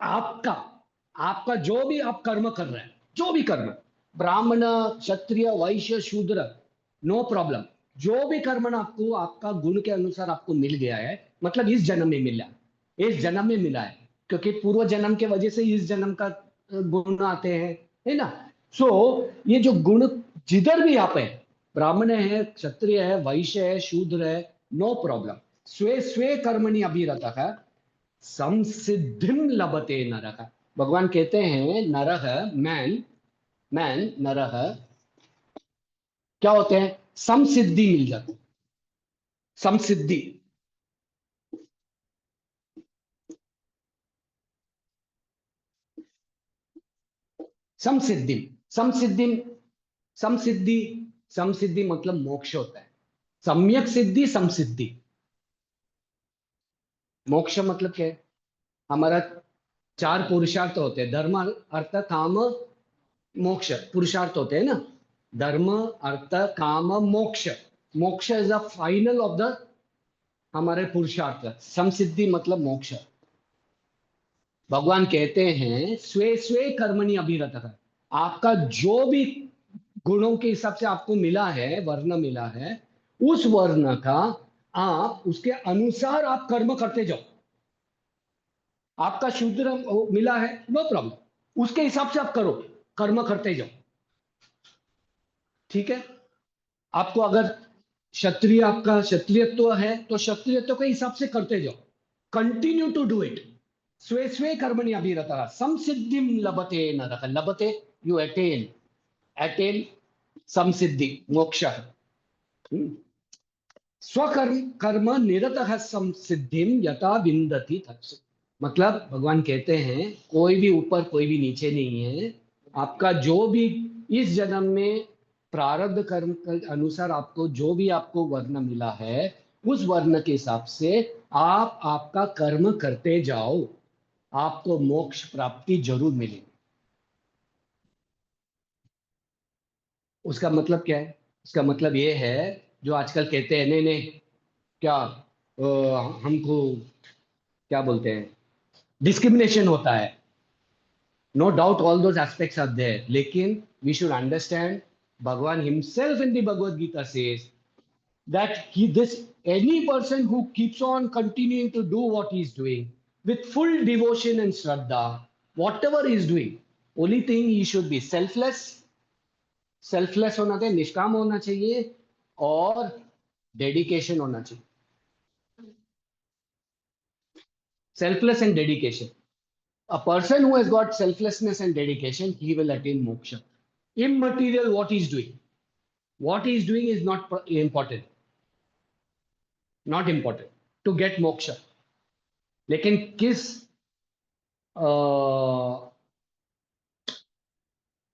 आपका आपका जो भी आप कर्म कर रहे हैं, जो भी कर्म, ब्राह्मण क्षत्रिय वैश्य शूद्र, नो प्रॉब्लम। जो भी कर्म आपको आपका गुण के अनुसार आपको मिल गया है, मतलब इस जन्म में मिला, इस जन्म में मिला है, क्योंकि पूर्व जन्म के वजह से इस जन्म का गुण आते हैं, है ना। सो ये जो गुण जिधर भी आप है, ब्राह्मण है, क्षत्रिय है, वैश्य है, शूद्र है, नो प्रॉब्लम। स्वे स्वे कर्मणि अभिरतः संसिद्धिं लभते नरः। भगवान कहते हैं नरः, मैन, मैन नरः क्या होते हैं? समसिद्धि मिल जाती। समसिद्धि, समसिद्धि, समसिद्धि, समसिद्धि, समसिद्धि मतलब मोक्ष होता है। सम्यक सिद्धि, समसिद्धि। मोक्ष मतलब क्या है? हमारा 4 पुरुषार्थ होते हैं, धर्म अर्थ काम मोक्ष, पुरुषार्थ होते हैं ना। धर्म अर्थ काम मोक्ष। मोक्ष is the final of the हमारे पुरुषार्थ। समसिद्धि मतलब मोक्ष। भगवान कहते हैं स्वे स्वे कर्मणि अभिरतः, आपका जो भी गुणों के हिसाब से आपको मिला है, वर्ण मिला है, उस वर्ण का आप उसके अनुसार आप कर्म करते जाओ। आपका शूद्र मिला है, नो प्रॉब्लम, उसके हिसाब से आप करो, कर्म करते जाओ, ठीक है। आपको अगर क्षत्रिय, आपका क्षत्रियत्व है तो क्षत्रियत्व के हिसाब से करते जाओ, कंटिन्यू टू डू इट। स्वे स्वे कर्मणि अभिरतः संसिद्धिं लभते नरः। लभते, यू अटेन, अटेन संसिद्धि, मोक्ष। स्वकर्म कर्म निरतः संसिद्धिं यथा विन्दति तत्। मतलब भगवान कहते हैं कोई भी ऊपर कोई भी नीचे नहीं है। आपका जो भी इस जन्म में प्रारब्ध कर्म के अनुसार आपको जो भी आपको वर्ण मिला है, उस वर्ण के हिसाब से आप आपका कर्म करते जाओ, आपको मोक्ष प्राप्ति जरूर मिलेगी। उसका मतलब क्या है? उसका मतलब ये है जो आजकल कहते हैं नहीं नहीं क्या हमको क्या बोलते हैं, डिस्क्रिमिनेशन होता है। No doubt all those aspects are there, लेकिन we should understand Bhagwan himself in the Bhagavad Gita says that this any person who keeps on continuing to do what he is doing with full devotion and shraddha, whatever he is doing, only thing he should be selfless, selfless होना चाहिए, निष्काम होना चाहिए और dedication होना चाहिए। Selfless and dedication. A person who has got selflessness and dedication, he will attain moksha. Immaterial what he is doing. What he is doing is not important. Not important to get moksha. लेकिन किस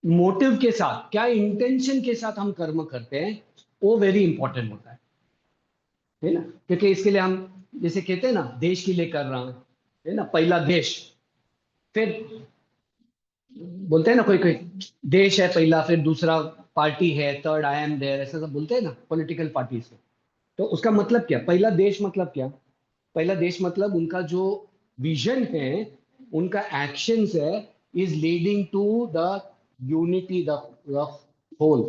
motive के साथ, क्या intention के साथ हम कर्म करते हैं, वो वेरी इंपॉर्टेंट होता है ना। क्योंकि इसके लिए हम जैसे कहते हैं ना, देश के लिए कर रहा है ना, पहला देश, फिर बोलते हैं ना कोई कोई देश है पहला, फिर दूसरा पार्टी है, थर्ड आई एम देयर, ऐसा सब बोलते हैं ना पॉलिटिकल पार्टी से। तो उसका मतलब क्या, पहला देश मतलब क्या, पहला देश मतलब उनका जो विजन है, उनका एक्शंस है, is leading to the unity the whole,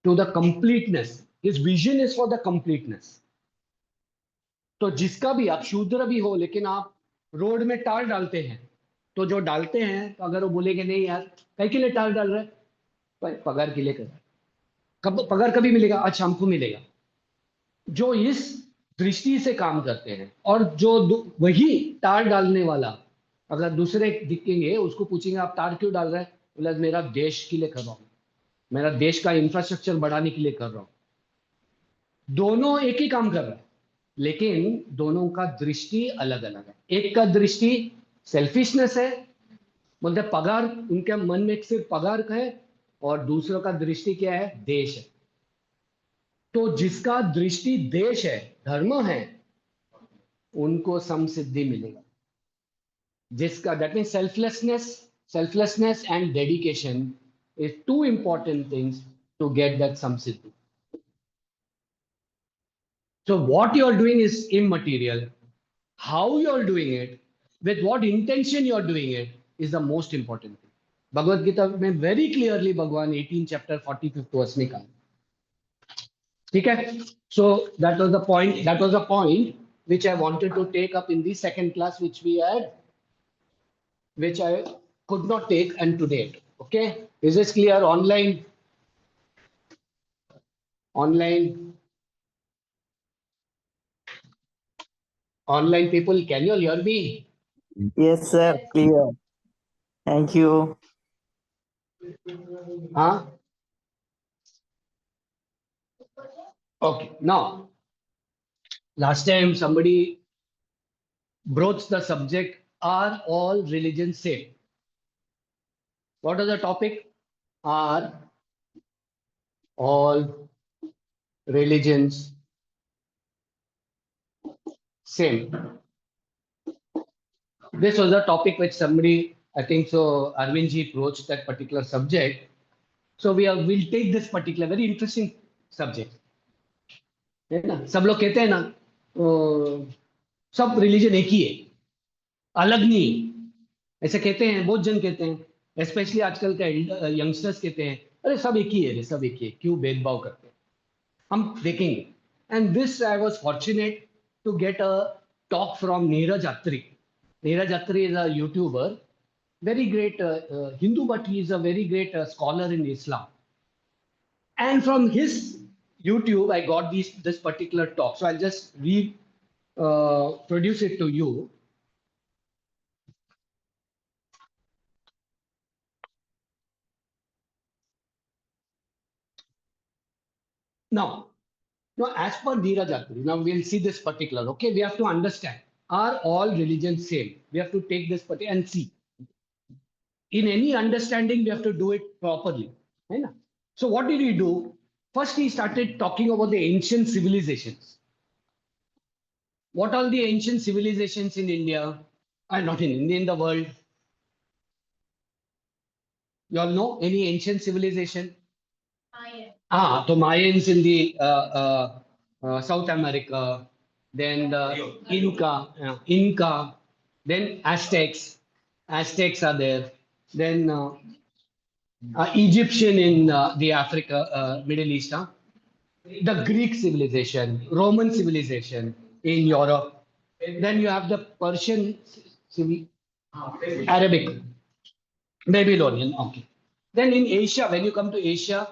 to the completeness, his vision is for the completeness. तो जिसका भी, आप शूद्र भी हो लेकिन आप रोड में टार डालते हैं, तो जो डालते हैं, तो अगर वो बोलेंगे नहीं यार कहीं के लिए टार डाल रहे हैं, पगार के लिए कर रहे हैं, कब पगार कभी मिलेगा, आज शाम को मिलेगा। जो इस दृष्टि से काम करते हैं, और जो वही टार डालने वाला अगर दूसरे दिखेंगे, उसको पूछेंगे आप टार क्यों डाल रहे हैं, बोला मेरा देश के लिए कर रहा हूं, मेरा देश का इंफ्रास्ट्रक्चर बढ़ाने के लिए कर रहा हूं। दोनों एक ही काम कर रहा है, लेकिन दोनों का दृष्टि अलग अलग है। एक का दृष्टि सेल्फिशनेस है, बोलते पगार, उनके मन में सिर्फ पगार का है, और दूसरों का दृष्टि क्या है, देश है। तो जिसका दृष्टि देश है, धर्म है, उनको समसिद्धि मिलेगा। जिसका, that mean selflessness and dedication is two important things to get that samsiddhi. So what you are doing is immaterial. How you are doing it, with what intention you are doing it, is the most important thing. Bhagavad Gita में very clearly भगवान 18 chapter 45th verse में कहा, ठीक है। So that was the point. That was the point which I wanted to take up in the second class, which we had, which I could not take and today. Okay, is this clear? Online people, can you all hear me? Yes, sir. Clear. Thank you. Huh? Okay. Now, last time somebody broached the subject, are all religions same? What is the topic? Are all religions same? This was a topic which somebody, I think so, Arvindji broached that particular subject. So we'll take this particular very interesting subject. है ना, सब लोग कहते हैं ना, सब religion एक ही है, अलग नहीं है, ऐसे कहते हैं, बहुत जन कहते हैं, स्पेशली आजकल के यंगस्टर्स कहते हैं, अरे सब एक ही है, सब एक ही है, क्यों भेदभाव करते हैं। हम देखेंगे। And this I was fortunate to get a talk from Neeraj Attri. Neeraj Attri is a YouTuber, very great Hindu, but he is a very great scholar in Islam. And from his YouTube, I got this particular talk. So I'll just produce it to you. Now, as per Neeraj Attri, now we'll see this particular. Okay, we have to understand: are all religions same? We have to take this particular and see. In any understanding, we have to do it properly. Right? So what did he do? First, he started talking about the ancient civilizations. What are the ancient civilizations in India? Not in India, in the world. You all know any ancient civilization? So Mayans in the South America, then the Inca, then Aztecs. Aztecs are there. Then Egyptian in the Africa, Middle East. The Greek civilization, Roman civilization in Europe. Then you have the Persian, Arabic, Babylonian. Okay. Then in Asia, when you come to Asia,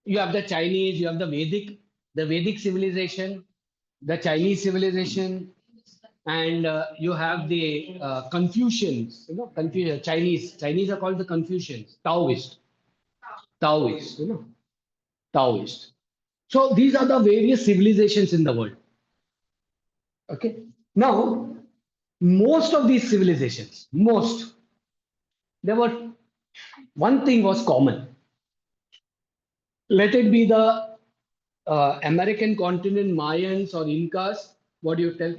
you have the Chinese, you have the Vedic civilization, the Chinese civilization, and you have the Confucians. You know, Chinese are called the Confucians, Taoist. You know, Taoist. So these are the various civilizations in the world. Okay. Now, most of these civilizations, there were one thing was common. Let it be the American continent, Mayans or Incas. What do you tell?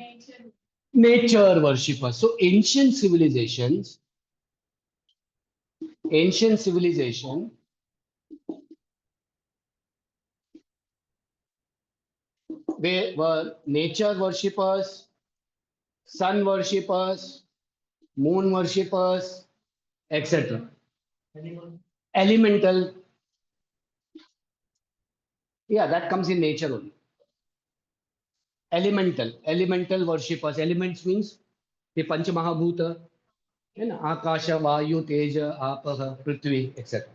nature worshippers. So ancient civilizations, ancient civilization they were nature worshippers, sun worshippers, moon worshippers, etc. Elemental, yeah, that comes in nature only. Elemental worshippers. Elements means the Panch Mahabhuta, you know, Akasha, Vayu, Teja, Apah, Prithvi, etc.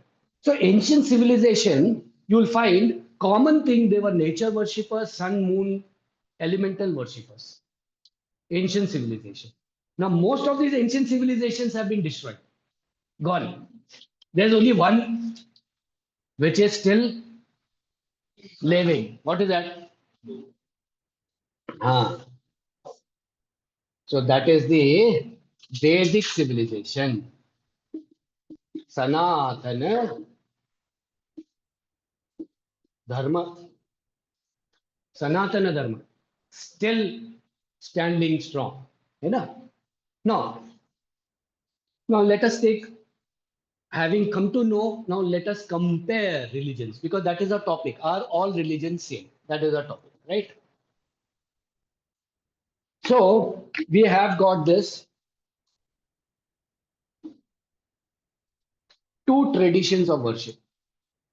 So ancient civilization, you will find common thing. They were nature worshippers, sun, moon, elemental worshippers. Ancient civilization. Now most of these ancient civilizations have been destroyed, gone. There's only one which is still living. What is that? Ah, so that is the Vedic civilization. Sanatana Dharma. Sanatana Dharma. Still standing strong. You know? Now, now let us take, having come to know, now let us compare religions, because that is our topic. Are all religions same? That is our topic, right? So we have got this two traditions of worship.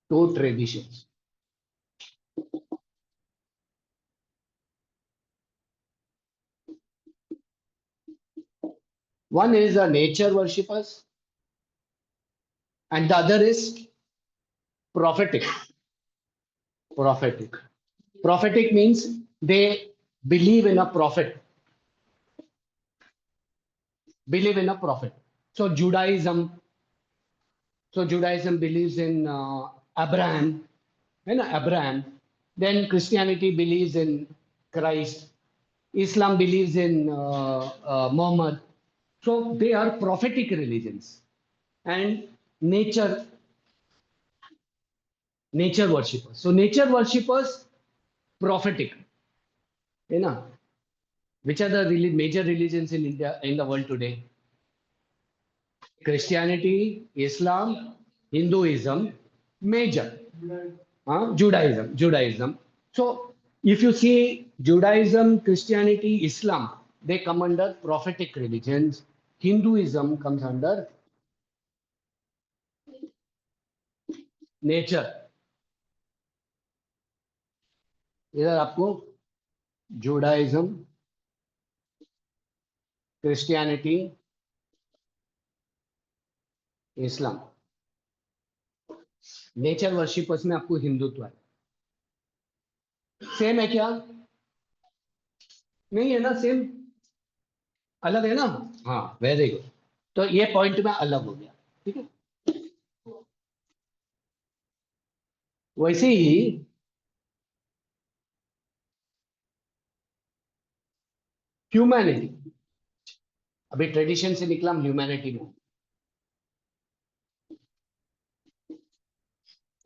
Two traditions. One is a nature worshippers, and the other is prophetic. Prophetic. Prophetic means they believe in a prophet. Believe in a prophet. So Judaism. So Judaism believes in Abraham. You know, Abraham. Then Christianity believes in Christ. Islam believes in Muhammad. So they are prophetic religions. And nature worshippers. So nature worshippers, prophetic. You know, which are the major religions in India, in the world today? Christianity, Islam, Hinduism, major. Judaism. So if you see Judaism, Christianity, Islam, they come under prophetic religions. Hinduism comes under nature. इधर आपको Judaism, Christianity, इस्लाम, nature worshippers में आपको हिंदुत्व है. Same है क्या? नहीं है ना, सेम अलग है ना. हाँ, वेरी गुड. तो ये पॉइंट में अलग हो गया. ठीक है. वैसे ही ह्यूमैनिटी, अभी ट्रेडिशन से निकला हम ह्यूमैनिटी में.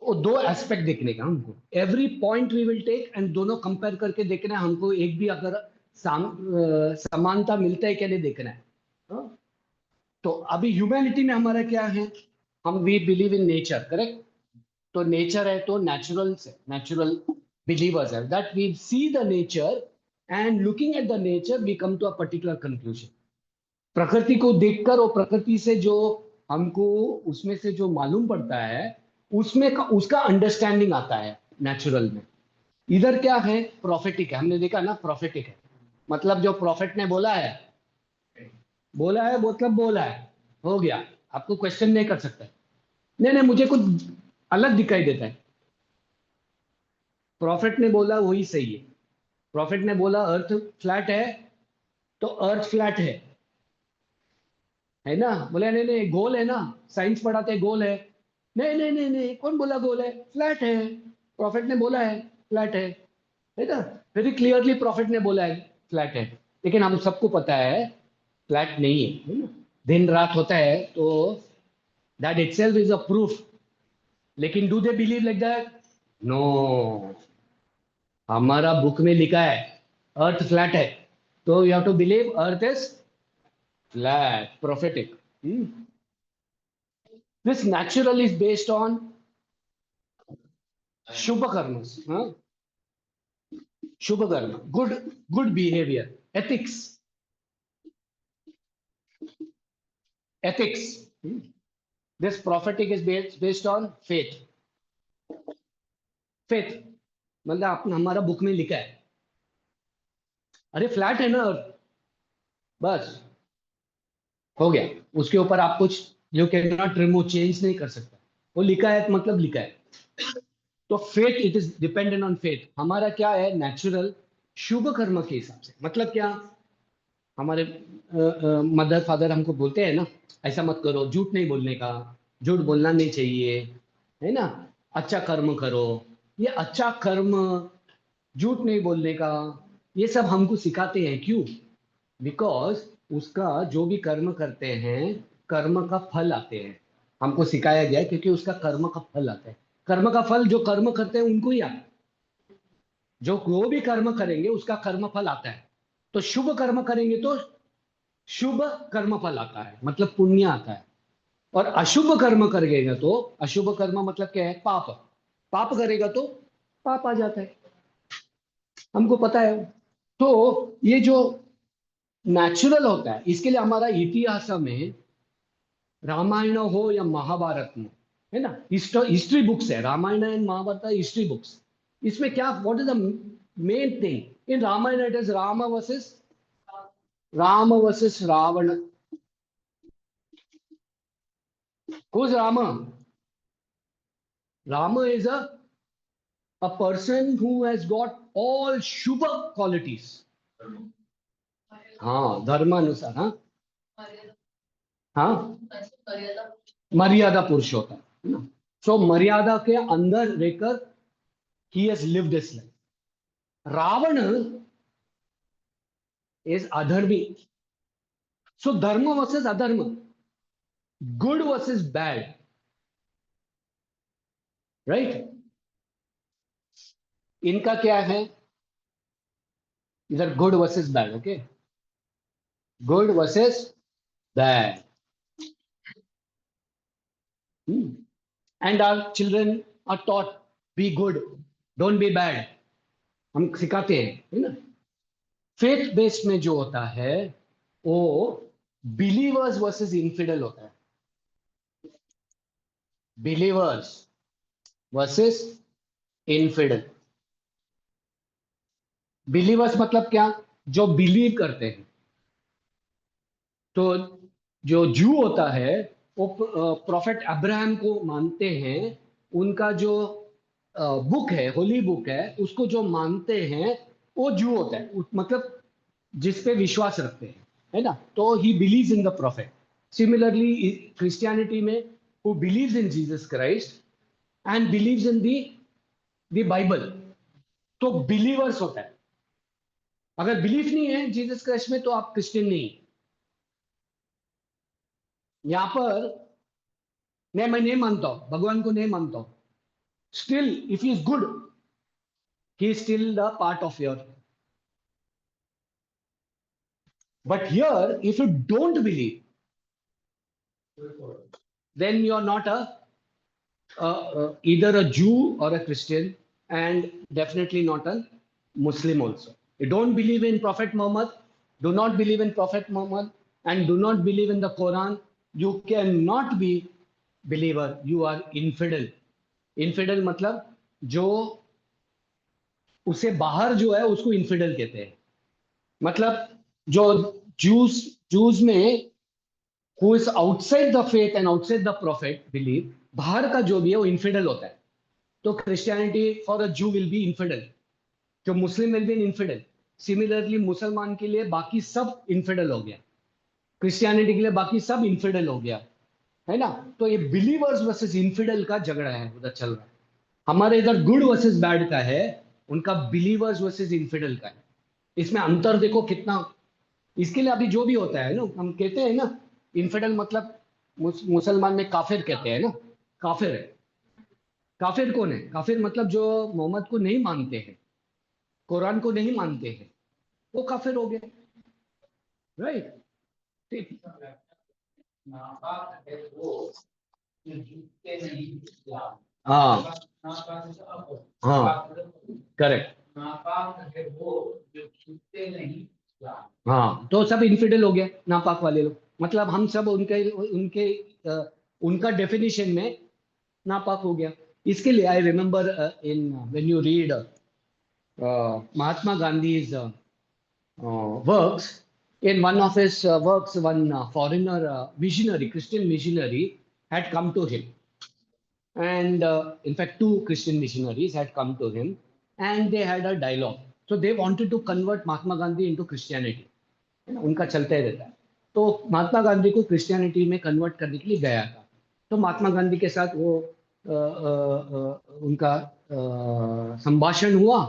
वो दो एस्पेक्ट देखने का हमको. Every point we will take and दोनों कंपेयर करके देखना है हमको. एक भी अगर समानता मिलता है क्या नहीं देखना है. तो अभी ह्यूमैनिटी में हमारा क्या है? हम we believe in nature, correct. तो नेचर है तो नेचुरल बिलीवर्स है. That we see the nature and looking at the nature we come to a particular conclusion. प्रकृति को देखकर और प्रकृति से जो हमको उसमें से जो मालूम पड़ता है उसमें उसका अंडरस्टैंडिंग आता है नेचुरल में. इधर क्या है? प्रॉफिटिक है. हमने देखा ना, प्रॉफिटिक है मतलब जो प्रॉफिट ने बोला है मतलब बोला है, हो गया. आपको क्वेश्चन नहीं कर सकता. नहीं, मुझे कुछ अलग दिखाई देता है. प्रॉफिट ने बोला वही सही है. प्रॉफिट ने बोला अर्थ फ्लैट है तो अर्थ फ्लैट है ना. बोले नहीं गोल है ना, साइंस पढ़ाते हैं गोल है. नहीं, कौन बोला गोल है? फ्लैट है. प्रॉफिट ने बोला है फ्लैट है ना. वेरी क्लियरली प्रॉफिट ने बोला है फ्लैट है. लेकिन हम सबको पता है फ्लैट नहीं है ना. दिन रात होता है तो that itself is a proof. लेकिन do they believe like that? No. हमारा बुक में लिखा है अर्थ फ्लैट है. So you have to believe earth is flat, prophetic. This natural is based on Shubha karmas, huh? Shubha karma, good behavior, ethics. This prophetic is based on faith. मतलब आपने हमारा book में लिखा है, अरे flat है ना अर्थ, बस हो गया, उसके ऊपर आप कुछ you can not remove, change नहीं कर सकता, वो लिखा है मतलब लिखा है। तो faith, it is dependent on faith. हमारा क्या है, नेचुरल शुभ कर्म के हिसाब से। मतलब क्या, हमारे मदर फादर हमको बोलते हैं ना, ऐसा मत करो, झूठ नहीं बोलने का, झूठ बोलना नहीं चाहिए, है ना, अच्छा कर्म करो। ये अच्छा कर्म, झूठ नहीं बोलने का, ये सब हमको सिखाते हैं। क्यों? बिकॉज उसका जो भी कर्म करते हैं, कर्म का फल आते हैं, हमको सिखाया गया है, क्योंकि उसका कर्म का फल आता है। कर्म का फल जो कर्म करते हैं उनको ही आता है। जो भी कर्म करेंगे उसका कर्म फल आता है। तो शुभ कर्म करेंगे तो शुभ कर्म फल आता है, मतलब पुण्य आता है। और अशुभ कर्म करेगा तो, अशुभ कर्म मतलब क्या है, पाप। पाप करेगा तो पाप आ जाता है, हमको पता है। तो ये जो नेचुरल होता है, इसके लिए हमारा इतिहास में रामायण हो या महाभारत में, है ना, हिस्ट्री बुक्स है, Ramayana and Mahabharata history books. इसमें क्या, what is the main thing in Ramayana? It is Rama versus Ravana. Who's Rama? Rama is a person who has got all Shubha qualities. हाँ, धर्मानुसार, हाँ हाँ, मर्यादा पुरुषोत्तम, है ना। सो मर्यादा के अंदर रहकर he has lived his life. Ravan is अधर्मी. So dharma versus adharma, good versus bad, right? इनका क्या है, इधर good versus bad, okay, good versus bad. And our children are taught be good, don't be bad, हम सिखाते हैं, है ना। फेथ बेस्ड में जो होता है वो बिलीवर्स वर्सेस इनफिडल होता है, बिलीवर्स वर्सेस इनफिडल। बिलीवर्स मतलब क्या, जो बिलीव करते हैं। तो जो जू होता है वो प्रोफेट अब्राहम को मानते हैं, उनका जो बुक है, होली बुक है, उसको जो मानते हैं वो जू होता है, मतलब जिस पे विश्वास रखते हैं, है ना। तो he believes in the prophet. Similarly Christianity में who believes in Jesus Christ and believes in the Bible, तो बिलीवर्स होता है। अगर बिलीफ नहीं है जीसस क्राइस्ट में तो आप क्रिश्चियन नहीं। यहां पर मैं नहीं मानता हूं, भगवान को नहीं मानता हूं, still if he is good, he is still the part of your. But here, if you don't believe, then you are not either a Jew or a Christian, and definitely not a Muslim also. You don't believe in Prophet Muhammad, do not believe in Prophet Muhammad, and do not believe in the Quran. You cannot be believer. You are infidel. Infidel मतलब जो उसे बाहर जो है उसको infidel कहते हैं। मतलब जो जूस में who is outside the faith and outside the prophet belief, बाहर का जो भी है वो इनफिडल होता है। तो क्रिश्चियनिटी फॉर अ जू विल बी इनफिडल, जो मुस्लिम विल बी इनफिडल। सिमिलरली मुसलमान के लिए बाकी सब इनफिडल हो गया, क्रिश्चियनिटी के लिए बाकी सब इनफिडल हो गया, है ना। तो ये बिलीवर्स वर्सेस इनफिडल का झगड़ा है, उधर चल रहा है। हमारे इधर गुड वर्सेस बैड का है, उनका बिलीवर्स वर्सेस इनफिडल का है। इसमें अंतर देखो कितना। इसके लिए अभी जो भी होता है ना, हम कहते हैं ना इनफिडल मतलब मुसलमान में काफिर कहते हैं ना, काफिर है। काफिर कौन है? काफिर मतलब जो मोहम्मद को नहीं मानते हैं, कुरान को नहीं मानते हैं, वो काफिर हो गए। राइट? हाँ हाँ, करेक्ट। हाँ, तो सब इन्फिडेल हो गया, नापाक वाले लोग। मतलब हम सब उनके उनके उनका डेफिनेशन में नापाक हो गया। इसके लिए I remember in when you read Mahatma Gandhi's works. In one of his works, one foreigner missionary, Christian missionary, had come to him. And in fact, two Christian missionaries had come to him and they had a dialogue. So they wanted to convert Mahatma Gandhi into Christianity. है ना, उनका चलते रहता है। तो महात्मा गांधी को Christianity में convert करने के लिए गया था। तो महात्मा गांधी के साथ वो उनका संभाषण हुआ।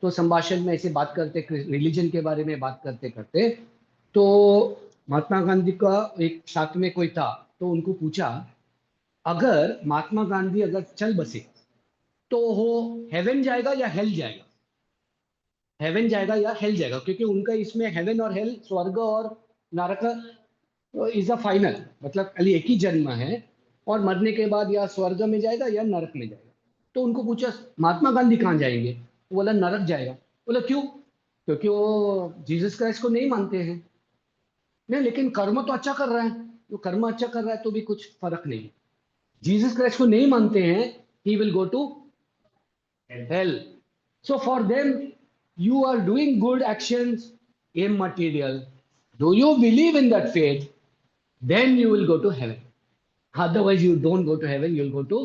तो संभाषण में ऐसे बात करते, रिलीजन के बारे में बात करते करते, तो महात्मा गांधी का एक साथ में कोई था, तो उनको पूछा, अगर महात्मा गांधी अगर चल बसे तो वो हेवन जाएगा या हेल जाएगा? हेवन जाएगा या हेल जाएगा? क्योंकि उनका इसमें हेवन और हेल, स्वर्ग और नरक इज अ फाइनल, मतलब खाली एक ही जन्म है, और मरने के बाद या स्वर्ग में जाएगा या नरक में जाएगा। तो उनको पूछा, महात्मा गांधी कहाँ जाएंगे? वो बोला नरक जाएगा। बोला क्यों? क्योंकि वो जीसस क्राइस्ट को नहीं मानते हैं। नहीं, लेकिन कर्म तो अच्छा कर रहा है, तो कर्म अच्छा कर रहा है तो भी कुछ फर्क नहीं। जीसस क्राइस्ट को नहीं मानते हैं, he will go to hell. So for them, you are doing good actions, immaterial. Do you believe in that faith? Then you will go to heaven. Otherwise, you don't go to heaven, you'll go to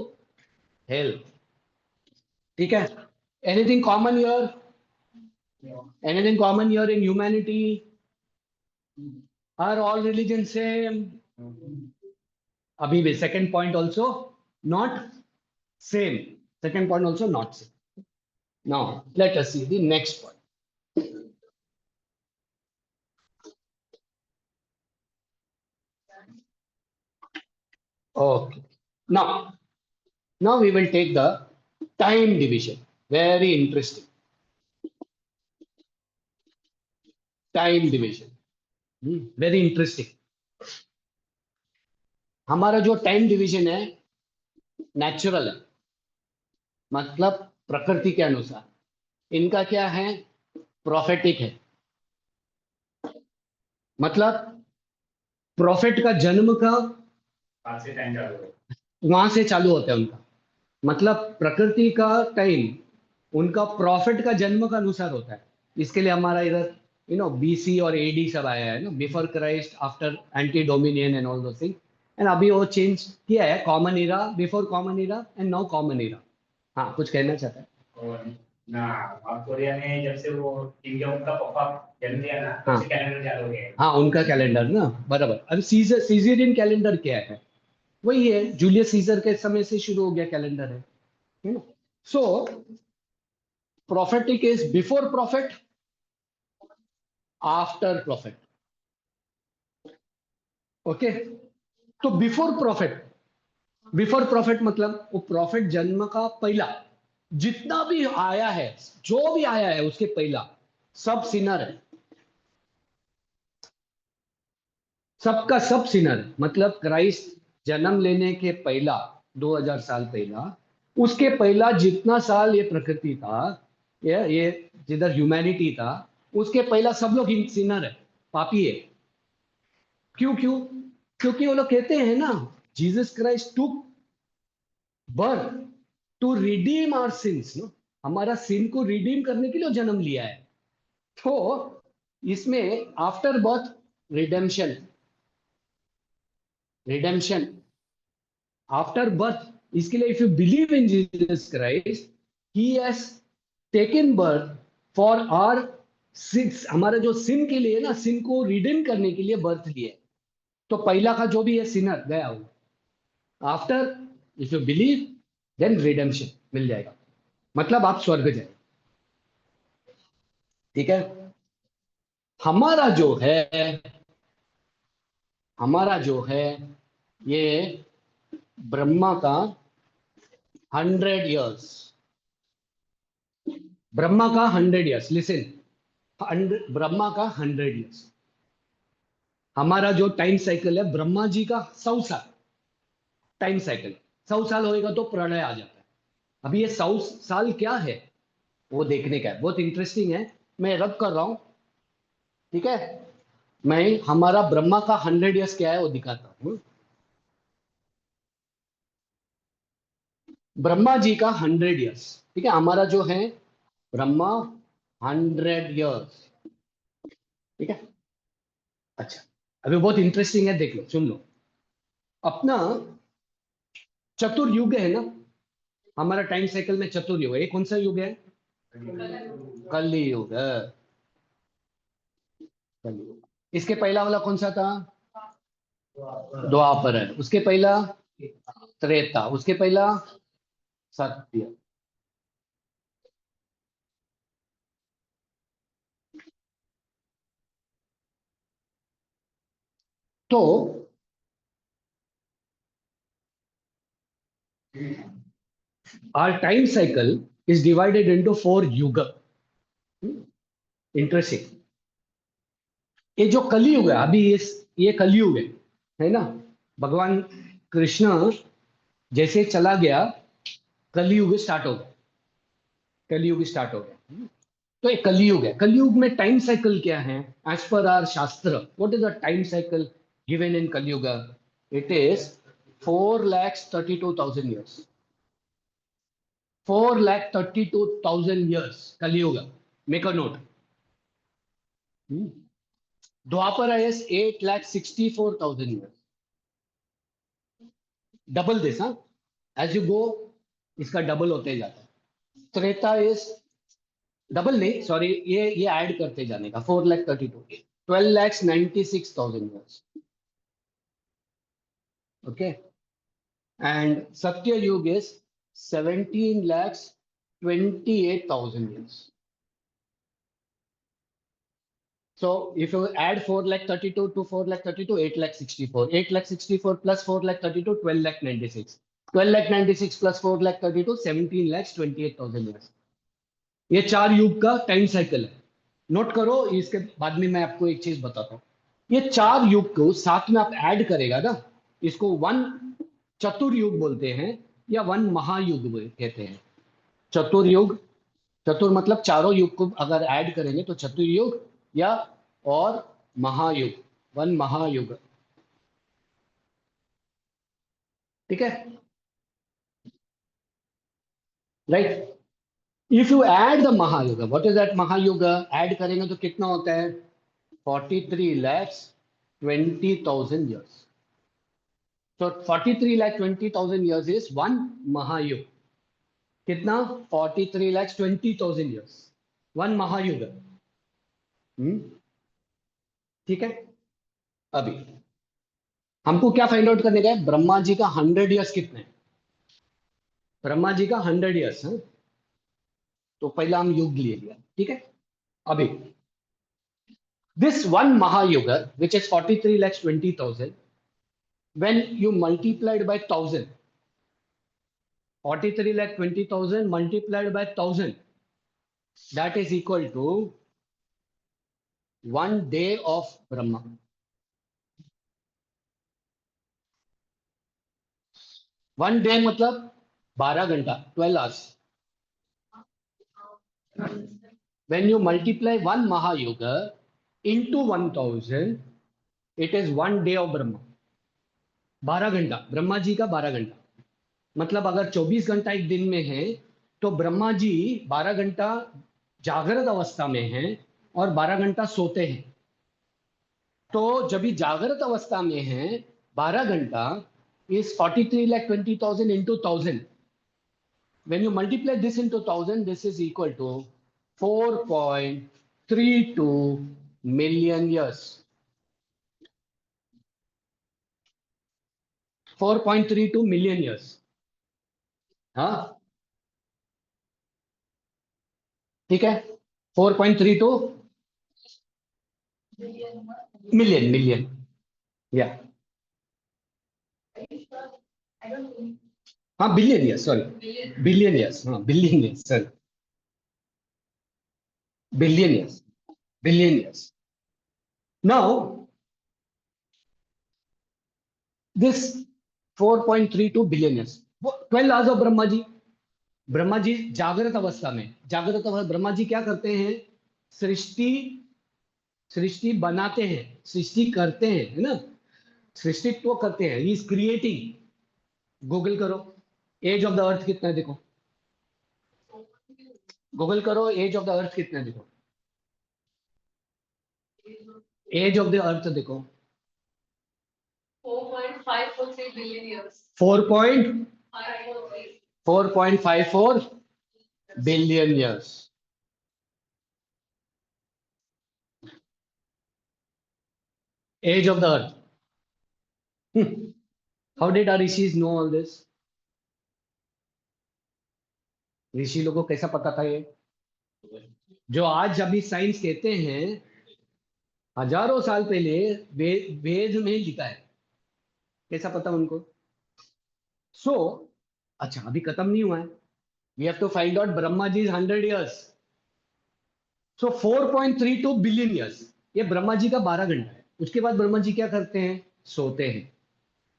hell. ठीक है? Anything common here? Anything common here in humanity? Are all religions same? अभी भी second point also not same. Second point also not same. Now, let us see the next point. Okay. Now we will take the time division. Very interesting. Time division. Very interesting. हमारा जो time division है natural है, मतलब प्रकृति के अनुसार। इनका क्या है? प्रोफेटिक है। मतलब प्रोफेट का जन्म का वहां से चालू होता है उनका। मतलब प्रकृति का टाइम उनका प्रॉफिट का जन्म का अनुसार होता है। इसके लिए हमारा इधर बीसी और एडी सब आया है ना, before Christ, after anti dominion and all दो थिंग। एंड अभी वो चेंज किया है, common Ira, before common era and now common इरा। हाँ, कुछ कहना चाहता है? ना, नॉर्थ कोरिया में जब से वो किम जोंग का पापा जन्म लिया ना, तब से कैलेंडर चालू हो गया है। हाँ, उनका कैलेंडर ना, बराबर। अब सीजरियन कैलेंडर क्या है? वही है, जूलियस सीजर के समय से शुरू हो गया कैलेंडर है ना। सो prophetic is before prophet, after prophet. Okay, तो बिफोर प्रॉफिट मतलब वो प्रॉफिट जन्म का पहला जितना भी आया है, जो भी आया है उसके पहला सब सिनर है, सबका सब सिनर है। मतलब क्राइस्ट जन्म लेने के पहला 2000 साल पहला, उसके पहला जितना साल ये प्रकृति था, ये जिधर ह्यूमैनिटी था, उसके पहला सब लोग सिनर है, पापी है। क्यों? क्योंकि वो लोग कहते हैं ना, Jesus Christ took birth to redeem our sins. No, हमारा सिन को रिडीम करने के लिए जन्म लिया है। तो इसमें after birth redemption after birth. इसके लिए if you believe in Jesus Christ, he has taken birth for our sins. हमारा जो सिन के लिए ना, सिन को रिडीम करने के लिए बर्थ लिया है। तो पहला का जो भी है सिनर गया हुआ। After if you believe then redemption मिल जाएगा, मतलब आप स्वर्ग जाए। ठीक है? हमारा जो है ये ब्रह्मा का 100 इयर्स, ब्रह्मा का 100 इयर्स। लिसन, ब्रह्मा का 100 इयर्स। हमारा जो टाइम साइकिल है ब्रह्मा जी का 100 साल टाइम साइकिल, 100 साल होएगा तो प्रलय आ जाता है। अभी ये 100 साल क्या है वो देखने का है, बहुत इंटरेस्टिंग है। मैं रब कर रहा हूं, ठीक है। मैं हमारा ब्रह्मा का 100 ईयर्स क्या है वो दिखाता हूं। ब्रह्मा जी का 100 ईयर्स, ठीक है। हमारा जो है ब्रह्मा 100 ईयर्स, ठीक है। अच्छा, अभी बहुत इंटरेस्टिंग है, देख लो, सुन लो। अपना चतुर्युग है ना, हमारा टाइम साइकिल में चतुर्युग है। ये कौन सा युग है? कलि युग है, कलयुग। इसके पहला वाला कौन सा था? द्वापर है। उसके पहला त्रेता, उसके पहला सत्य। तो our time cycle is divided into 4 युग। इंटरेस्टिंग। ये जो कलयुग है अभी, ये कलयुग है ना। भगवान कृष्ण जैसे चला गया, कलयुग स्टार्ट हो गया, कलयुग स्टार्ट हो गया। तो ये कलयुग है। कलयुग में टाइम साइकिल क्या है? As per our shastra, what is the time cycle given in Kalyug? It is 4,32,000 years। 4,32,000 years Kalyug. Make a note. Dwapar is 8,64,000 years। Double this, हाँ, एज यू गो इसका डबल होते जाता है। त्रेता इज डबल नहीं, सॉरी, ये ऐड करते जाने का। 4,32, 12,96,000 years, ओके। एंड सत्य युग is 17,28,000 years। So if you add 4,32 to 4,32, 8,64, 8,64 plus 4,32, 12,96, 12,96 plus 4,32, 17,28,000 years। ये 4 युग का टाइम साइकिल है। नोट करो, इसके बाद में मैं आपको एक चीज बताता हूँ। ये 4 युग को साथ में आप ऐड करेगा ना, इसको वन चतुर्युग बोलते हैं या वन महायुग कहते हैं। चतुर्युग, चतुर मतलब चारों युग को अगर ऐड करेंगे तो चतुर्युग, या और महायुग, वन महायुग, ठीक है, right. If you add the mahayug, what is that mahayug? Add करेंगे तो कितना होता है? 43,20,000 years। So 43,20,000 years is one महायुग। कितना? 43,20,000 years, वन महायुग। ठीक है। अभी हमको क्या फाइंड आउट करने का है? ब्रह्मा जी का 100 ईयर्स कितने हैं? ब्रह्मा जी का 100 ईयर्स है, तो पहला हम युग ले लिया, ठीक है। अभी this one mahayug which is 43,20,000, when you multiplied by 1000, 43,20,000 multiplied by 1000, that is equal to 1 day of Brahma। 1 day मतलब 12 घंटा, 12 hours। When you multiply one Mahayuga into 1000, it is 1 day of Brahma। 12 घंटा, ब्रह्मा जी का 12 घंटा। मतलब अगर 24 घंटा एक दिन में है तो ब्रह्मा जी 12 घंटा जागृत अवस्था में हैं और 12 घंटा सोते हैं। तो जब भी जागृत अवस्था में हैं 12 घंटा is 43,20,000 into 1000। When you multiply this into 1000, this is equal to 4.32 million years। 4.32 million years, हाँ, ठीक है। 4.32 मिलियन, मिलियन, या हाँ, billion years, sorry, billion years, हाँ, billion years, sorry, billion years, billion years. Now This 4.32 billion years. 12 hours of Brahma ji जागृत अवस्था में, ब्रह्मा जी क्या करते हैं? सृष्टि बनाते हैं, सृष्टि करते हैं, है ना, सृष्टित्व करते हैं, ही इज क्रिएटिंग। गूगल करो एज ऑफ द अर्थ कितना है, देखो, गूगल करो एज ऑफ द अर्थ कितना है, देखो, एज ऑफ द अर्थ देखो, 4.543 billion years. 4.54 billion years. Age of the earth. How did our rishis know all this? ऋषि लोगों को कैसा पता था ये? जो आज अभी साइंस कहते हैं, हजारों साल पहले वेद में लिखा है, कैसा पता उनको? सो अच्छा, अभी खत्म नहीं हुआ है, we have to find out Brahma ji 100 years. So 4.32 billion years, ये ब्रह्मा जी का 12 घंटा है। उसके बाद ब्रह्मा जी क्या करते हैं? सोते हैं।